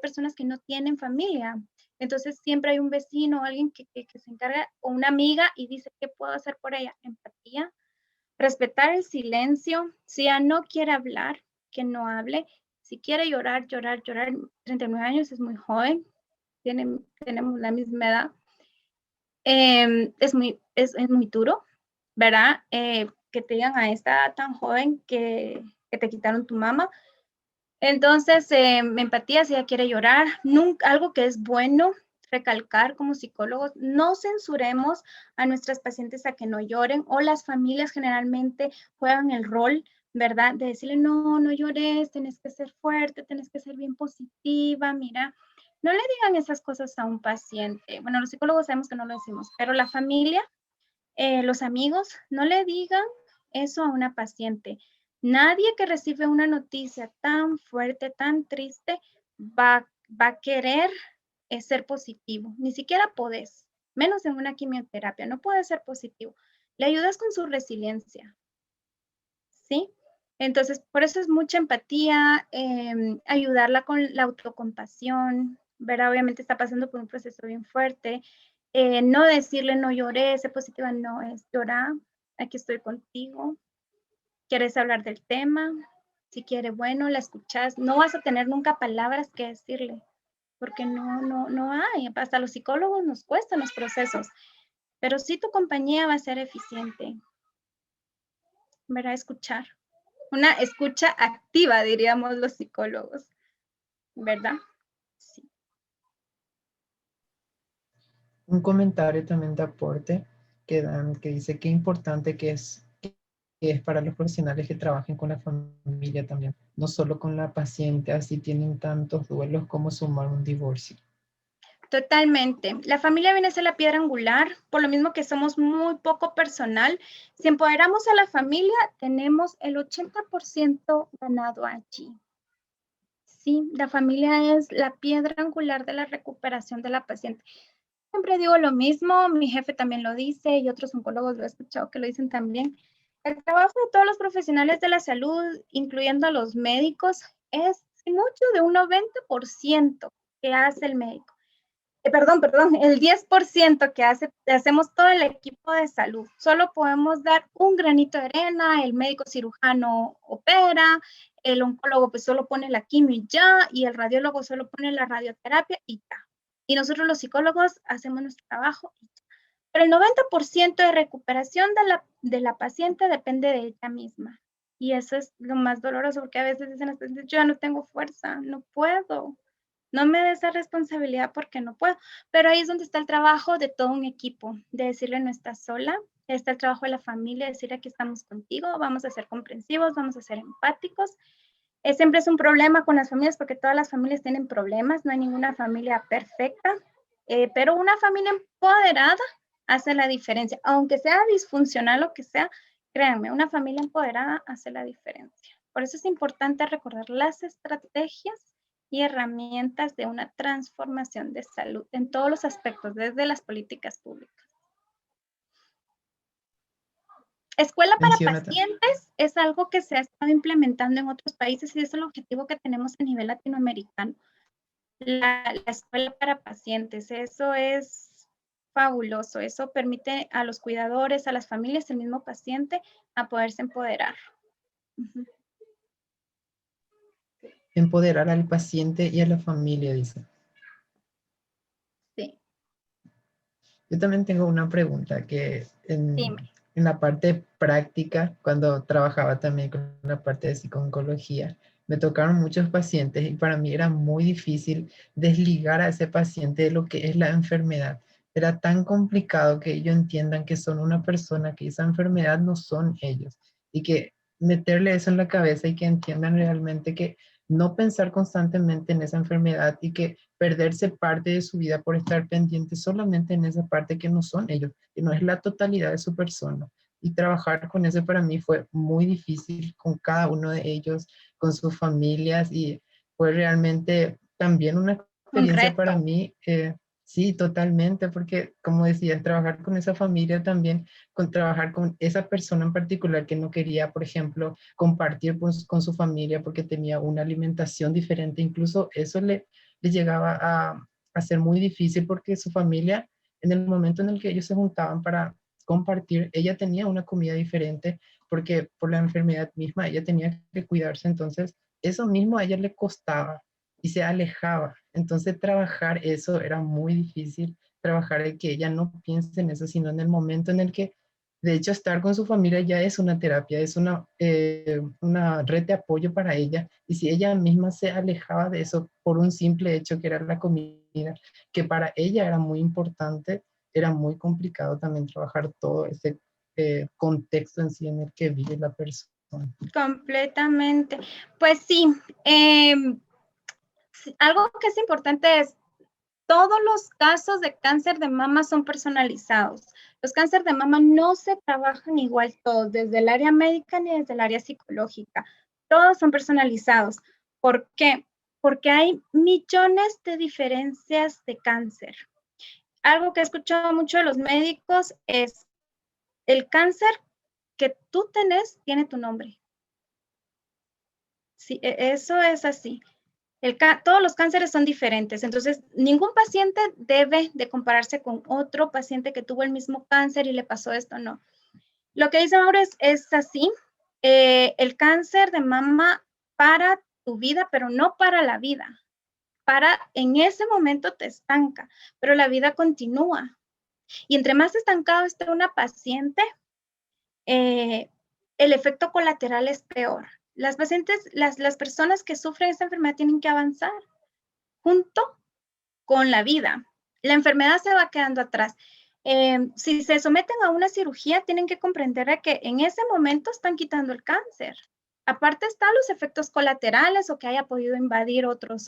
S1: personas que no tienen familia, Entonces siempre hay un vecino o alguien que se encarga, o una amiga y dice, ¿qué puedo hacer por ella? Empatía, respetar el silencio. Si ella no quiere hablar, que no hable. Si quiere llorar, llorar, llorar. 39 años es muy joven, tenemos la misma edad. Es muy duro, ¿verdad? Que te digan a esta edad tan joven que te quitaron tu mamá. Entonces, empatía si ella quiere llorar. Nunca, algo que es bueno recalcar como psicólogos, no censuremos a nuestras pacientes a que no lloren, o las familias generalmente juegan el rol, ¿verdad? De decirle, no, no llores, tenés que ser fuerte, tenés que ser bien positiva, mira. No le digan esas cosas a un paciente. Bueno, los psicólogos sabemos que no lo decimos, pero la familia, los amigos, no le digan eso a una paciente. Nadie que recibe una noticia tan fuerte, tan triste, va a querer ser positivo. Ni siquiera podés, menos en una quimioterapia, no puede ser positivo. Le ayudas con su resiliencia, ¿sí? Entonces, por eso es mucha empatía, ayudarla con la autocompasión, ¿verdad? Obviamente está pasando por un proceso bien fuerte. No decirle no lloré, sé positiva, no es llorar, aquí estoy contigo. ¿Quieres hablar del tema? Si quiere, bueno, la escuchas. No vas a tener nunca palabras que decirle, porque no hay. Hasta los psicólogos nos cuestan los procesos, pero sí tu compañía va a ser eficiente, ¿verdad? Escuchar. Una escucha activa, diríamos los psicólogos, ¿verdad? Sí.
S3: Un comentario también de aporte que dan, que dice qué importante que es para los profesionales que trabajen con la familia también, no solo con la paciente, así tienen tantos duelos como sumar un divorcio.
S1: Totalmente. La familia viene a ser la piedra angular, por lo mismo que somos muy poco personal. Si empoderamos a la familia, tenemos el 80% ganado allí. Sí, la familia es la piedra angular de la recuperación de la paciente. Siempre digo lo mismo, mi jefe también lo dice y otros oncólogos lo he escuchado que lo dicen también. El trabajo de todos los profesionales de la salud, incluyendo a los médicos, es mucho de un 90% que hace el médico. Perdón, el 10% que hacemos todo el equipo de salud. Solo podemos dar un granito de arena, el médico cirujano opera, el oncólogo pues solo pone la quimio y ya, y el radiólogo solo pone la radioterapia y ya. Y nosotros los psicólogos hacemos nuestro trabajo y ya. Pero el 90% de recuperación de la paciente depende de ella misma. Y eso es lo más doloroso, porque a veces dicen las pacientes, yo ya no tengo fuerza, no puedo. No me dé esa responsabilidad porque no puedo. Pero ahí es donde está el trabajo de todo un equipo, de decirle no estás sola, está el trabajo de la familia, decir aquí estamos contigo, vamos a ser comprensivos, vamos a ser empáticos. Siempre es un problema con las familias porque todas las familias tienen problemas, no hay ninguna familia perfecta, pero una familia empoderada hace la diferencia. Aunque sea disfuncional o que sea, créanme, una familia empoderada hace la diferencia. Por eso es importante recordar las estrategias y herramientas de una transformación de salud en todos los aspectos, desde las políticas públicas. Escuela para pacientes es algo que se ha estado implementando en otros países y es el objetivo que tenemos a nivel latinoamericano. La escuela para pacientes, eso es fabuloso, eso permite a los cuidadores, a las familias, el mismo paciente, a poderse empoderar.
S3: Empoderar al paciente y a la familia, dice.
S1: Sí.
S3: Yo también tengo una pregunta que en la parte práctica, cuando trabajaba también con la parte de psico-oncología, me tocaron muchos pacientes y para mí era muy difícil desligar a ese paciente de lo que es la enfermedad. Era tan complicado que ellos entiendan que son una persona, que esa enfermedad no son ellos y que meterle eso en la cabeza y que entiendan realmente que no pensar constantemente en esa enfermedad y que perderse parte de su vida por estar pendiente solamente en esa parte que no son ellos, que no es la totalidad de su persona. Y trabajar con eso para mí fue muy difícil con cada uno de ellos, con sus familias, y fue realmente también una experiencia para mí. Sí, totalmente, porque como decías, trabajar con esa familia también, con trabajar con esa persona en particular que no quería, por ejemplo, compartir con su familia porque tenía una alimentación diferente, incluso eso le llegaba a a ser muy difícil porque su familia, en el momento en el que ellos se juntaban para compartir, ella tenía una comida diferente porque por la enfermedad misma ella tenía que cuidarse, entonces eso mismo a ella le costaba y se alejaba. Entonces trabajar eso era muy difícil, trabajar el que ella no piense en eso, sino en el momento en el que, de hecho, estar con su familia ya es una terapia, es una red de apoyo para ella. Y si ella misma se alejaba de eso por un simple hecho que era la comida, que para ella era muy importante, era muy complicado también trabajar todo ese contexto en sí en el que vive la persona.
S1: Completamente. Pues sí, algo que es importante es, todos los casos de cáncer de mama son personalizados. Los cánceres de mama no se trabajan igual todos, desde el área médica ni desde el área psicológica. Todos son personalizados. ¿Por qué? Porque hay millones de diferencias de cáncer. Algo que he escuchado mucho de los médicos es, el cáncer que tú tenés tiene tu nombre. Sí, eso es así. Todos los cánceres son diferentes, entonces ningún paciente debe de compararse con otro paciente que tuvo el mismo cáncer y le pasó esto, no. Lo que dice Mauro es así, el cáncer de mama para tu vida, pero no para la vida. En ese momento te estanca, pero la vida continúa. Y entre más estancado esté una paciente, el efecto colateral es peor. Las pacientes, las personas que sufren esta enfermedad tienen que avanzar junto con la vida. La enfermedad se va quedando atrás. Si se someten a una cirugía, tienen que comprender que en ese momento están quitando el cáncer. Aparte están los efectos colaterales o que haya podido invadir otros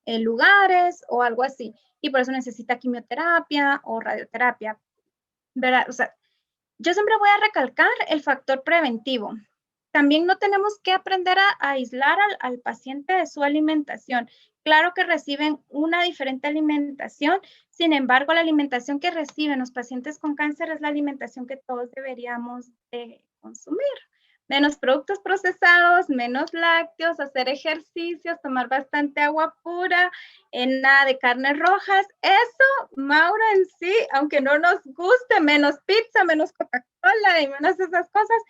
S1: lugares o algo así. Y por eso necesita quimioterapia o radioterapia. ¿Verdad? O sea, yo siempre voy a recalcar el factor preventivo. También no tenemos que aprender a aislar al paciente de su alimentación. Claro que reciben una diferente alimentación, sin embargo, la alimentación que reciben los pacientes con cáncer es la alimentación que todos deberíamos de consumir. Menos productos procesados, menos lácteos, hacer ejercicios, tomar bastante agua pura, nada de carnes rojas. Eso, Mauro, en sí, aunque no nos guste, menos pizza, menos Coca-Cola y menos esas cosas,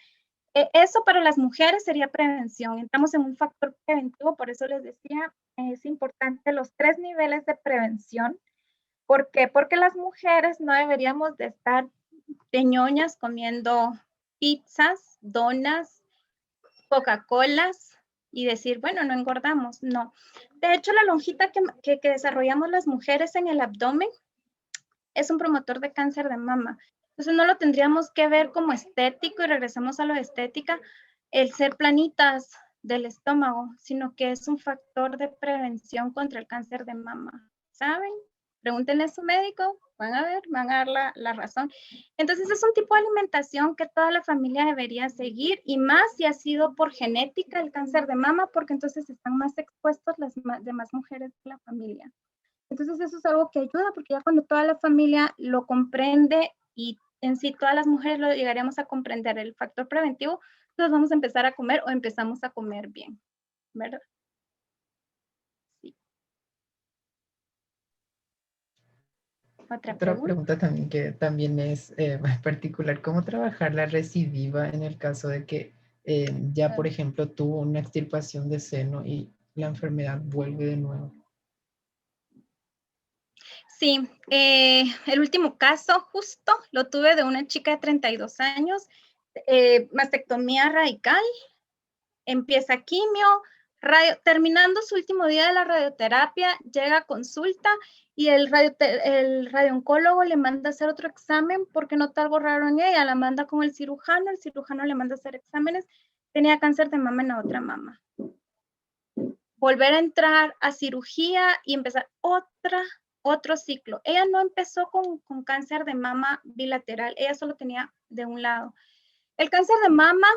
S1: eso para las mujeres sería prevención. Entramos en un factor preventivo, por eso les decía, es importante los 3 niveles de prevención. ¿Por qué? Porque las mujeres no deberíamos de estar de ñoñas comiendo pizzas, donas, Coca-Colas y decir, bueno, no engordamos. No. De hecho, la lonjita que desarrollamos las mujeres en el abdomen es un promotor de cáncer de mama. Entonces no lo tendríamos que ver como estético y regresamos a lo de estética, el ser planitas del estómago, sino que es un factor de prevención contra el cáncer de mama. ¿Saben? Pregúntenle a su médico, van a ver, van a dar la razón. Entonces es un tipo de alimentación que toda la familia debería seguir y más si ha sido por genética el cáncer de mama, porque entonces están más expuestos las demás mujeres de la familia. Entonces eso es algo que ayuda porque ya cuando toda la familia lo comprende y en sí todas las mujeres lo llegaríamos a comprender el factor preventivo, entonces vamos a empezar a comer o empezamos a comer bien, ¿verdad? Sí.
S3: Otra pregunta también que también es particular, ¿cómo trabajar la recidiva en el caso de que ya, por ejemplo, tuvo una extirpación de seno y la enfermedad vuelve de nuevo?
S1: Sí, el último caso justo lo tuve de una chica de 32 años, mastectomía radical, empieza quimio, terminando su último día de la radioterapia, llega a consulta y el radiooncólogo le manda a hacer otro examen porque nota algo raro en ella, la manda con el cirujano le manda a hacer exámenes, tenía cáncer de mama en la otra mama. Volver a entrar a cirugía y empezar otro ciclo. Ella no empezó con cáncer de mama bilateral, ella solo tenía de un lado. El cáncer de mama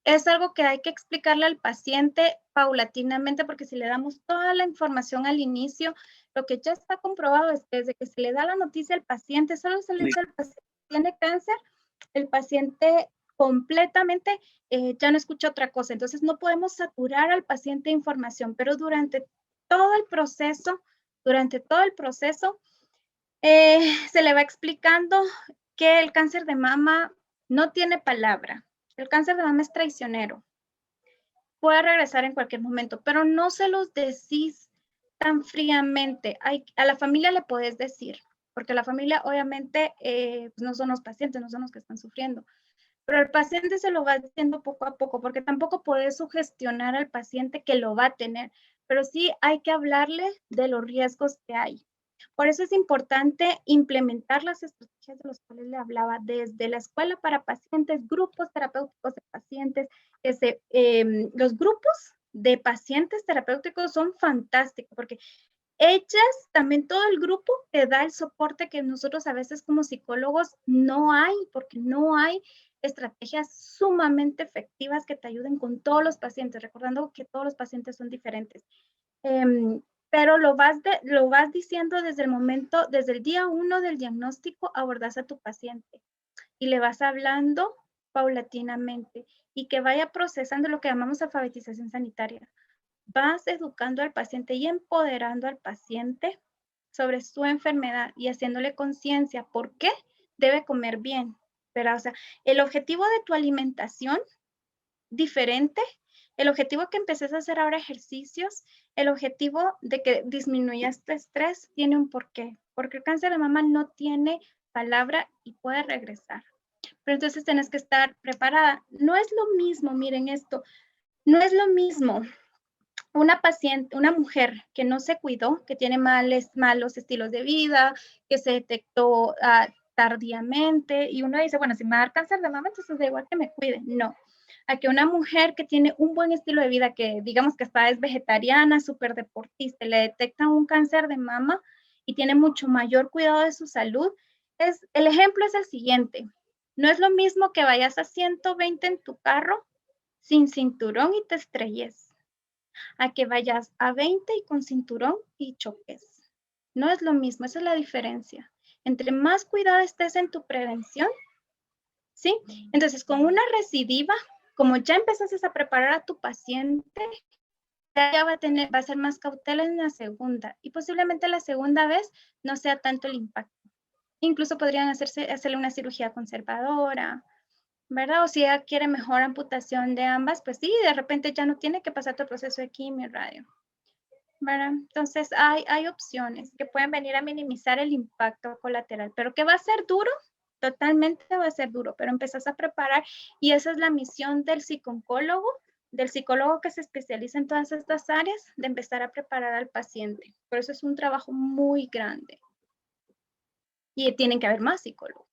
S1: es algo que hay que explicarle al paciente paulatinamente, porque si le damos toda la información al inicio, lo que ya está comprobado es que desde que se le da la noticia al paciente, solo se le dice al paciente que tiene cáncer, el paciente completamente ya no escucha otra cosa. Entonces no podemos saturar al paciente de información, pero durante todo el proceso, durante todo el proceso, se le va explicando que el cáncer de mama no tiene palabra. El cáncer de mama es traicionero. Puede regresar en cualquier momento, pero no se los decís tan fríamente. A la familia le podés decir, porque la familia obviamente pues no son los pacientes, no son los que están sufriendo. Pero el paciente se lo va diciendo poco a poco, porque tampoco puedes sugestionar al paciente que lo va a tener, pero sí hay que hablarle de los riesgos que hay. Por eso es importante implementar las estrategias de las cuales le hablaba desde la escuela para pacientes, grupos terapéuticos de pacientes. Los grupos de pacientes terapéuticos son fantásticos porque ellas, también todo el grupo te da el soporte que nosotros a veces como psicólogos no hay, porque no hay estrategias sumamente efectivas que te ayuden con todos los pacientes, recordando que todos los pacientes son diferentes. Pero lo vas diciendo desde el momento, desde el día 1 del diagnóstico, abordas a tu paciente y le vas hablando paulatinamente y que vaya procesando lo que llamamos alfabetización sanitaria. Vas educando al paciente y empoderando al paciente sobre su enfermedad y haciéndole conciencia por qué debe comer bien. Pero, o sea, el objetivo de tu alimentación diferente, el objetivo que empeces a hacer ahora ejercicios, el objetivo de que disminuyas tu estrés tiene un porqué, porque el cáncer de mama no tiene palabra y puede regresar. Pero entonces tienes que estar preparada. No es lo mismo, miren esto, no es lo mismo una paciente, una mujer que no se cuidó, que tiene malos estilos de vida, que se detectó tardíamente, y uno dice, bueno, si me va a dar cáncer de mama, entonces da igual que me cuide. No. A que una mujer que tiene un buen estilo de vida, que digamos que hasta es vegetariana, súper deportista, le detectan un cáncer de mama y tiene mucho mayor cuidado de su salud, el ejemplo es el siguiente. No es lo mismo que vayas a 120 en tu carro sin cinturón y te estrelles, a que vayas a 20 y con cinturón y choques. No es lo mismo, esa es la diferencia. Entre más cuidado estés en tu prevención, ¿sí? Entonces, con una recidiva, como ya empezaste a preparar a tu paciente, ya va a ser más cautela en la segunda y posiblemente la segunda vez no sea tanto el impacto. Incluso podrían hacerle una cirugía conservadora, ¿verdad? O si ella quiere mejor amputación de ambas, pues sí, de repente ya no tiene que pasar todo el proceso de quimio y radio, ¿verdad? Entonces hay opciones que pueden venir a minimizar el impacto colateral, pero que va a ser duro, totalmente va a ser duro, pero empezás a preparar y esa es la misión del psicólogo, que se especializa en todas estas áreas, de empezar a preparar al paciente. Por eso es un trabajo muy grande y tienen que haber más psicólogos.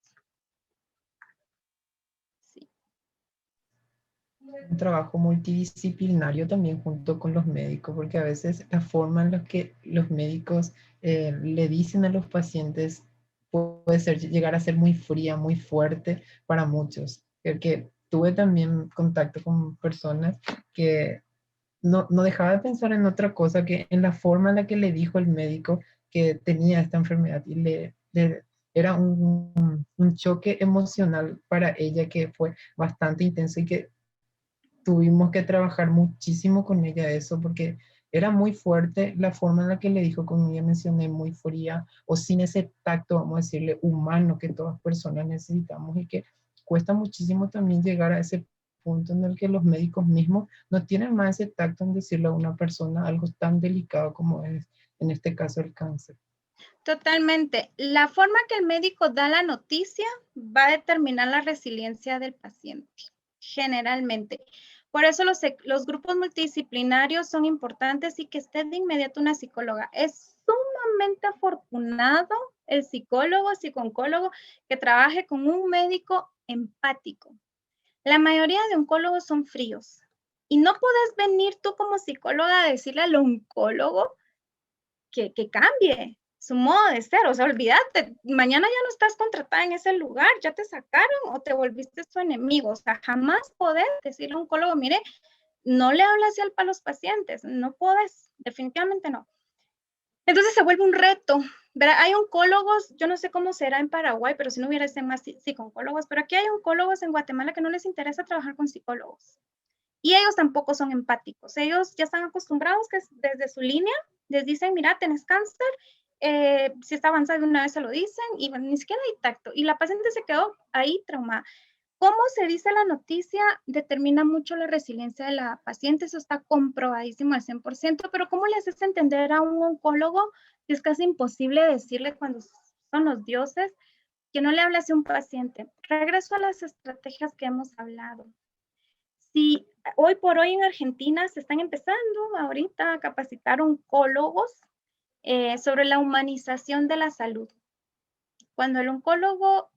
S3: Un trabajo multidisciplinario también junto con los médicos, porque a veces la forma en la que los médicos le dicen a los pacientes puede llegar a ser muy fría, muy fuerte para muchos. Porque tuve también contacto con personas que no dejaba de pensar en otra cosa que en la forma en la que le dijo el médico que tenía esta enfermedad y era un choque emocional para ella que fue bastante intenso y que tuvimos que trabajar muchísimo con ella eso porque era muy fuerte la forma en la que le dijo, como ya mencioné, muy fría o sin ese tacto, vamos a decirle, humano que todas personas necesitamos y que cuesta muchísimo también llegar a ese punto en el que los médicos mismos no tienen más ese tacto en decirle a una persona algo tan delicado como es en este caso el cáncer.
S1: Totalmente. La forma que el médico da la noticia va a determinar la resiliencia del paciente, generalmente. Por eso los grupos multidisciplinarios son importantes y que esté de inmediato una psicóloga. Es sumamente afortunado el psicólogo, psicooncólogo, que trabaje con un médico empático. La mayoría de oncólogos son fríos y no puedes venir tú como psicóloga a decirle al oncólogo que cambie su modo de ser, o sea, olvídate, mañana ya no estás contratada en ese lugar, ya te sacaron o te volviste su enemigo, o sea, jamás podés decirle a un oncólogo, mire, no le hablas así a los pacientes, no podés, definitivamente no. Entonces se vuelve un reto, ¿verdad? Hay oncólogos, yo no sé cómo será en Paraguay, pero si no hubiera más psicooncólogos, pero aquí hay oncólogos en Guatemala que no les interesa trabajar con psicólogos. Y ellos tampoco son empáticos, ellos ya están acostumbrados que desde su línea Les dicen, mira, tenés cáncer, si está avanzado una vez se lo dicen y bueno, ni siquiera hay tacto. Y la paciente se quedó ahí traumada. Cómo se dice la noticia determina mucho la resiliencia de la paciente, eso está comprobadísimo al 100%, pero ¿cómo le haces entender a un oncólogo que es casi imposible decirle cuando son los dioses que no le hablas a un paciente? Regreso a las estrategias que hemos hablado. Si hoy por hoy en Argentina se están empezando ahorita a capacitar oncólogos sobre la humanización de la salud. Cuando el oncólogo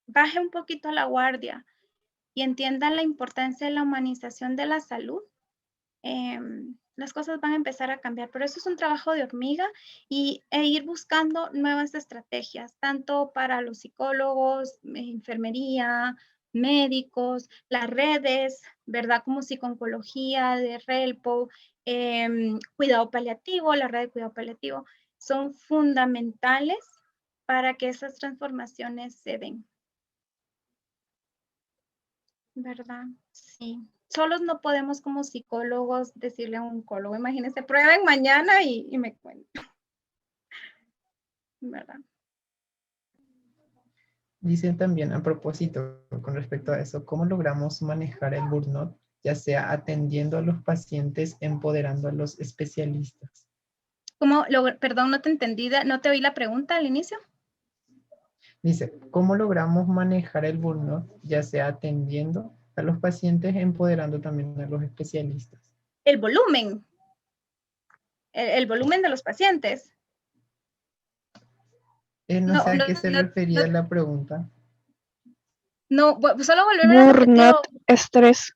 S1: baje un poquito la guardia y entienda la importancia de la humanización de la salud, las cosas van a empezar a cambiar. Pero eso es un trabajo de hormiga e ir buscando nuevas estrategias, tanto para los psicólogos, enfermería, médicos, las redes, ¿verdad? Como psico-oncología, de RELPO, cuidado paliativo, la red de cuidado paliativo, son fundamentales para que esas transformaciones se den. ¿Verdad? Sí. Solos no podemos como psicólogos decirle a un oncólogo, imagínense, prueben mañana y me cuentan. ¿Verdad?
S3: Dicen también a propósito con respecto a eso, ¿cómo logramos manejar el burnout, ya sea atendiendo a los pacientes, empoderando a los especialistas?
S1: Perdón, no te entendí, no te oí la pregunta al inicio.
S3: Dice, ¿cómo logramos manejar el burnout, ya sea atendiendo a los pacientes, empoderando también a los especialistas?
S1: El volumen. El volumen de los pacientes.
S3: No sé a qué se refería la pregunta.
S1: No, solo volverme a repetir.
S4: Burnout, estrés.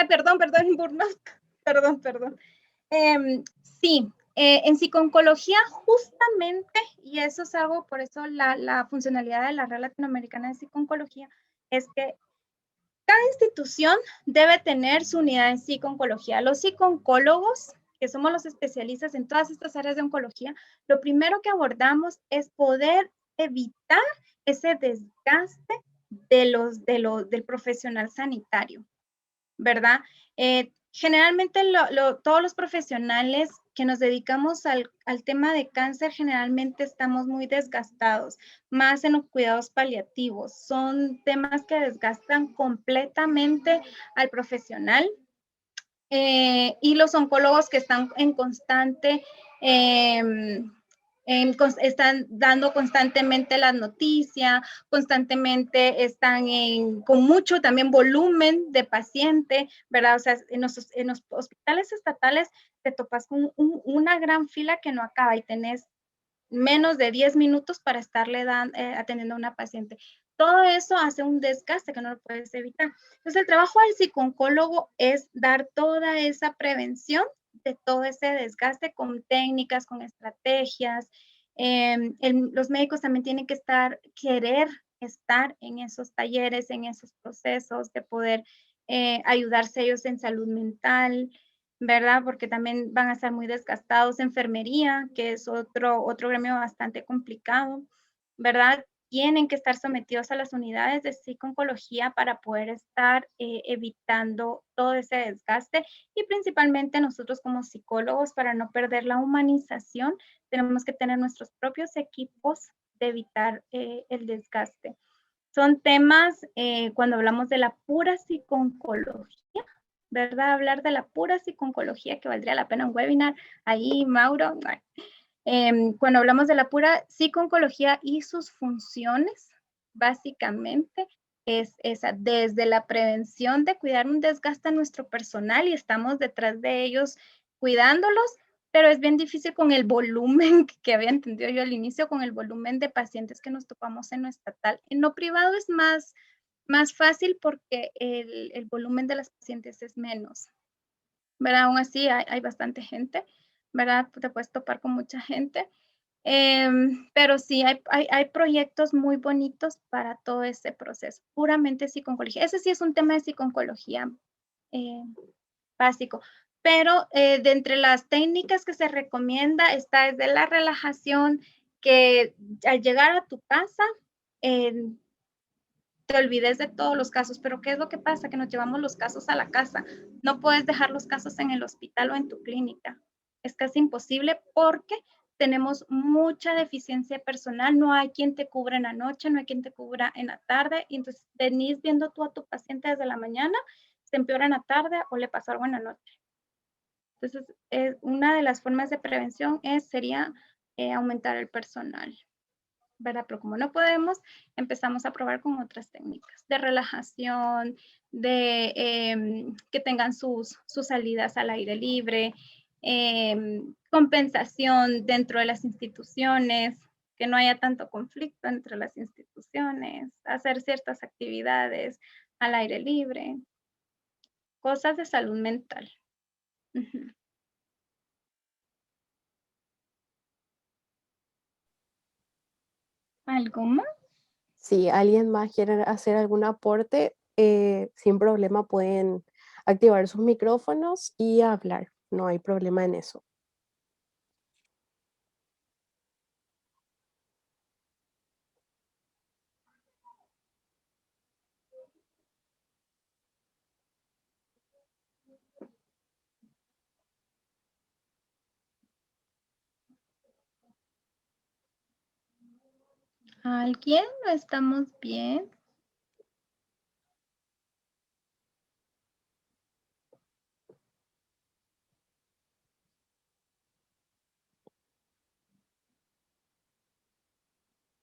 S1: Perdón, burnout. Perdón. Sí, en psico-oncología justamente, y eso es algo, por eso la funcionalidad de la Red Latinoamericana de Psico-oncología, es que cada institución debe tener su unidad en psico-oncología. Los psico-oncólogos, que somos los especialistas en todas estas áreas de oncología, lo primero que abordamos es poder evitar ese desgaste del profesional sanitario, ¿verdad? Generalmente todos los profesionales que nos dedicamos al tema de cáncer generalmente estamos muy desgastados, más en los cuidados paliativos. Son temas que desgastan completamente al profesional. Y los oncólogos que están en constante están dando constantemente las noticias, constantemente están con mucho también volumen de paciente, ¿verdad? O sea, en los hospitales estatales te topas con una gran fila que no acaba y tenés menos de 10 minutos para estarle atendiendo a una paciente. Todo eso hace un desgaste que no lo puedes evitar. Entonces, el trabajo del psico-oncólogo es dar toda esa prevención de todo ese desgaste con técnicas, con estrategias. Los médicos también tienen que querer estar en esos talleres, en esos procesos de poder ayudarse ellos en salud mental, ¿verdad? Porque también van a estar muy desgastados. Enfermería, que es otro gremio bastante complicado, ¿verdad? Tienen que estar sometidos a las unidades de psico-oncología para poder estar evitando todo ese desgaste y principalmente nosotros como psicólogos, para no perder la humanización, tenemos que tener nuestros propios equipos de evitar el desgaste. Son temas, cuando hablamos de la pura psico-oncología, ¿verdad? Hablar de la pura psico-oncología, que valdría la pena un webinar, ahí Mauro, cuando hablamos de la pura psico-oncología y sus funciones, básicamente es esa, desde la prevención de cuidar un desgaste a nuestro personal y estamos detrás de ellos cuidándolos, pero es bien difícil con el volumen que había entendido yo al inicio, con el volumen de pacientes que nos topamos en lo estatal. En lo privado es más fácil porque el volumen de las pacientes es menos, ¿verdad? Aún así hay bastante gente, ¿verdad? Te puedes topar con mucha gente, pero sí hay proyectos muy bonitos para todo ese proceso, puramente psico-oncología. Ese sí es un tema de psico-oncología básico, pero de entre las técnicas que se recomienda está desde la relajación, que al llegar a tu casa, te olvides de todos los casos, pero ¿qué es lo que pasa? Que nos llevamos los casos a la casa. No puedes dejar los casos en el hospital o en tu clínica. Es casi imposible porque tenemos mucha deficiencia personal, no hay quien te cubra en la noche, no hay quien te cubra en la tarde, y entonces venís viendo tú a tu paciente desde la mañana, se empeora en la tarde o le pasa algo en la noche. Entonces, una de las formas de prevención sería aumentar el personal, ¿verdad? Pero como no podemos, empezamos a probar con otras técnicas de relajación, de que tengan sus salidas al aire libre, compensación dentro de las instituciones, que no haya tanto conflicto entre las instituciones, hacer ciertas actividades al aire libre, cosas de salud mental. Uh-huh. ¿Algo más?
S2: Si alguien más quiere hacer algún aporte, sin problema pueden activar sus micrófonos y hablar. No hay problema en eso.
S1: ¿Alguien? ¿Estamos bien?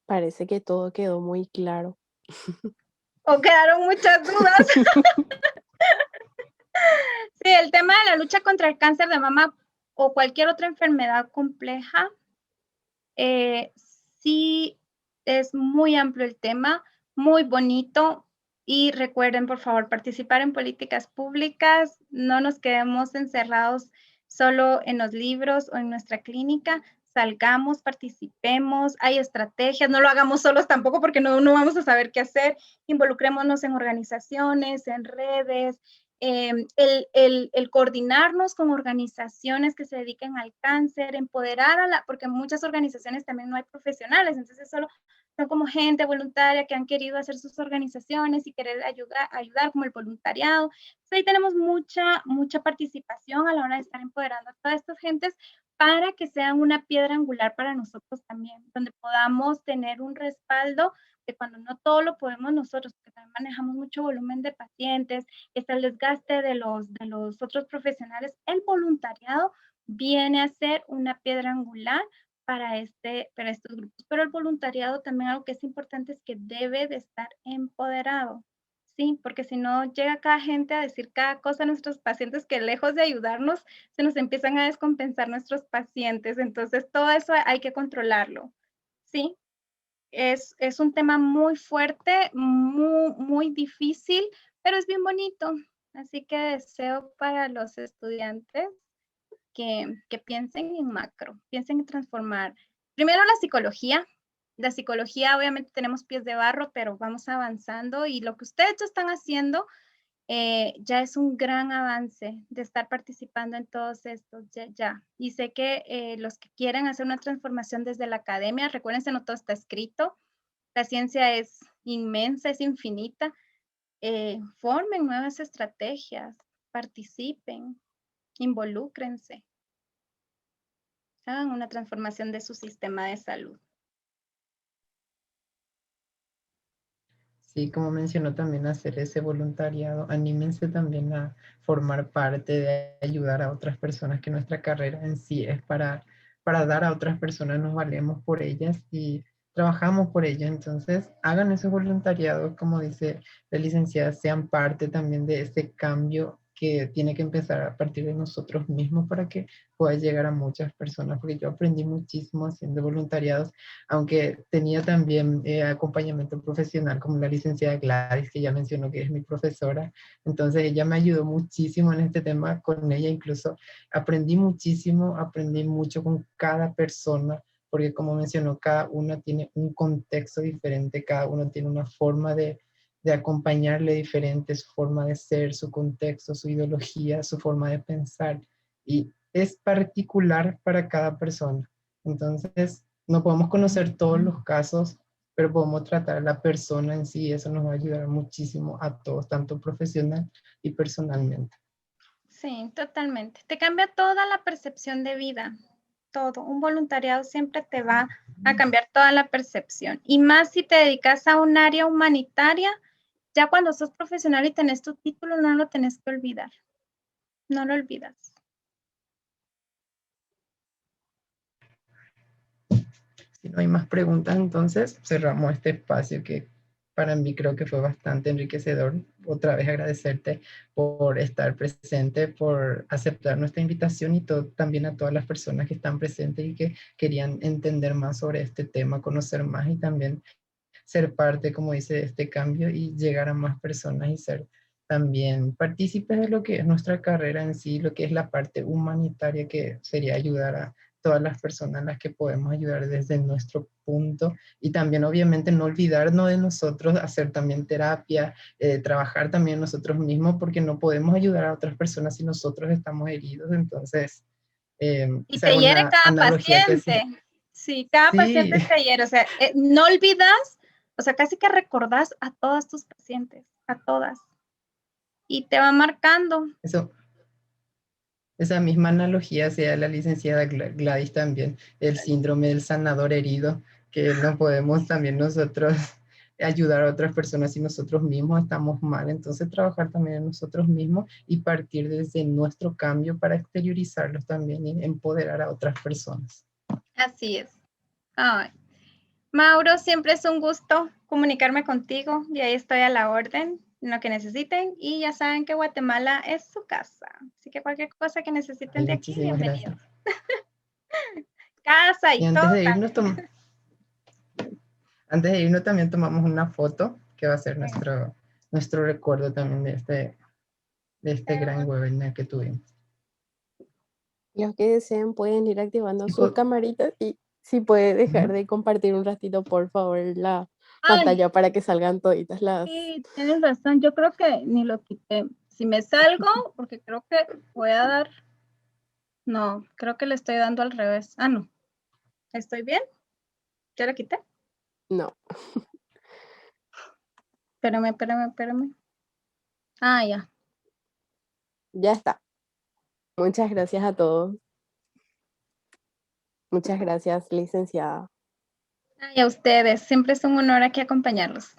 S2: Parece que todo quedó muy claro.
S1: ¿O quedaron muchas dudas? Sí, el tema de la lucha contra el cáncer de mama o cualquier otra enfermedad compleja, sí es muy amplio el tema, muy bonito. Y recuerden, por favor, participar en políticas públicas, no nos quedemos encerrados solo en los libros o en nuestra clínica, salgamos, participemos, hay estrategias, no lo hagamos solos tampoco porque no vamos a saber qué hacer, involucrémonos en organizaciones, en redes, el coordinarnos con organizaciones que se dediquen al cáncer, empoderar porque en muchas organizaciones también no hay profesionales, entonces solo son como gente voluntaria que han querido hacer sus organizaciones y querer ayudar como el voluntariado. Entonces ahí tenemos mucha participación a la hora de estar empoderando a todas estas gentes para que sean una piedra angular para nosotros también, donde podamos tener un respaldo de cuando no todo lo podemos nosotros, porque también manejamos mucho volumen de pacientes, está el desgaste de los otros profesionales, el voluntariado viene a ser una piedra angular para estos grupos. Pero el voluntariado también algo que es importante es que debe de estar empoderado, ¿sí? Porque si no llega cada gente a decir cada cosa a nuestros pacientes que lejos de ayudarnos, se nos empiezan a descompensar nuestros pacientes. Entonces todo eso hay que controlarlo, ¿sí? Es un tema muy fuerte, muy difícil, pero es bien bonito. Así que deseo para los estudiantes que piensen en macro, piensen en transformar. Primero la psicología. La psicología, obviamente tenemos pies de barro, pero vamos avanzando y lo que ustedes ya están haciendo ya es un gran avance de estar participando en todos estos ya. Y sé que los que quieren hacer una transformación desde la academia, recuérdense, no todo está escrito, la ciencia es inmensa, es infinita, formen nuevas estrategias, participen, involúcrense, hagan una transformación de su sistema de salud.
S3: Sí, como mencionó también, hacer ese voluntariado, anímense también a formar parte de ayudar a otras personas, que nuestra carrera en sí es para dar a otras personas, nos valemos por ellas y trabajamos por ellas. Entonces, hagan ese voluntariado, como dice la licenciada, sean parte también de ese cambio que tiene que empezar a partir de nosotros mismos para que pueda llegar a muchas personas, porque yo aprendí muchísimo haciendo voluntariados, aunque tenía también acompañamiento profesional como la licenciada Gladys, que ya mencionó que es mi profesora. Entonces ella me ayudó muchísimo en este tema, con ella incluso aprendí muchísimo, aprendí mucho con cada persona, porque como mencionó, cada una tiene un contexto diferente, cada uno tiene una forma de acompañarle diferente, su forma de ser, su contexto, su ideología, su forma de pensar, y es particular para cada persona. Entonces, no podemos conocer todos los casos, pero podemos tratar a la persona en sí, eso nos va a ayudar muchísimo a todos, tanto profesional y personalmente.
S1: Sí, totalmente. Te cambia toda la percepción de vida, todo. Un voluntariado siempre te va a cambiar toda la percepción. Y más si te dedicas a un área humanitaria, ya cuando sos profesional y tenés tu título, no lo tenés que olvidar. No lo olvidas.
S3: Si no hay más preguntas, entonces cerramos este espacio que para mí creo que fue bastante enriquecedor. Otra vez agradecerte por estar presente, por aceptar nuestra invitación y también a todas las personas que están presentes y que querían entender más sobre este tema, conocer más y también ser parte, como dice, de este cambio y llegar a más personas y ser también partícipes de lo que es nuestra carrera en sí, lo que es la parte humanitaria, que sería ayudar a todas las personas a las que podemos ayudar desde nuestro punto y también obviamente no olvidarnos de nosotros, hacer también terapia, trabajar también nosotros mismos porque no podemos ayudar a otras personas si nosotros estamos heridos. Entonces,
S1: Y
S3: esa es
S1: te hiere
S3: una
S1: cada
S3: analogía que
S1: paciente.
S3: sí.
S1: Sí, cada
S3: Sí,
S1: paciente te hiere. O sea, no olvidas, o sea, casi que recordás a todas tus pacientes, a todas. Y te va marcando.
S3: eso. Esa misma analogía hacía la licenciada Gladys también, el síndrome del sanador herido, que no podemos también nosotros ayudar a otras personas si nosotros mismos estamos mal. Entonces trabajar también en nosotros mismos y partir desde nuestro cambio para exteriorizarlos también y empoderar a otras personas.
S1: Así es. Ay. Mauro, siempre es un gusto comunicarme contigo y ahí estoy a la orden, en lo que necesiten. Y ya saben que Guatemala es su casa. Así que cualquier cosa que necesiten
S3: Ay,
S1: de aquí,
S3: muchísimas
S1: bienvenidos.
S3: gracias.
S1: Casa
S3: Y
S1: y todo.
S3: antes de irnos también tomamos una foto que va a ser nuestro recuerdo también de este gran webinar que tuvimos.
S2: Los que deseen pueden ir activando
S3: Y
S2: sus camaritas y si puede dejar de compartir un ratito, por favor, la
S1: Ay,
S2: pantalla para que salgan toditas las...
S1: sí, tienes razón. Yo creo que ni lo quité. Si me salgo, porque creo que voy a dar. No, creo que le estoy dando al revés. Ah, no. ¿Estoy bien? ¿Ya lo quité?
S2: No,
S1: Espérame. Ah, ya.
S2: ya está. Muchas gracias a todos. Muchas gracias, licenciada.
S1: Ay, a ustedes. Siempre es un honor aquí acompañarlos.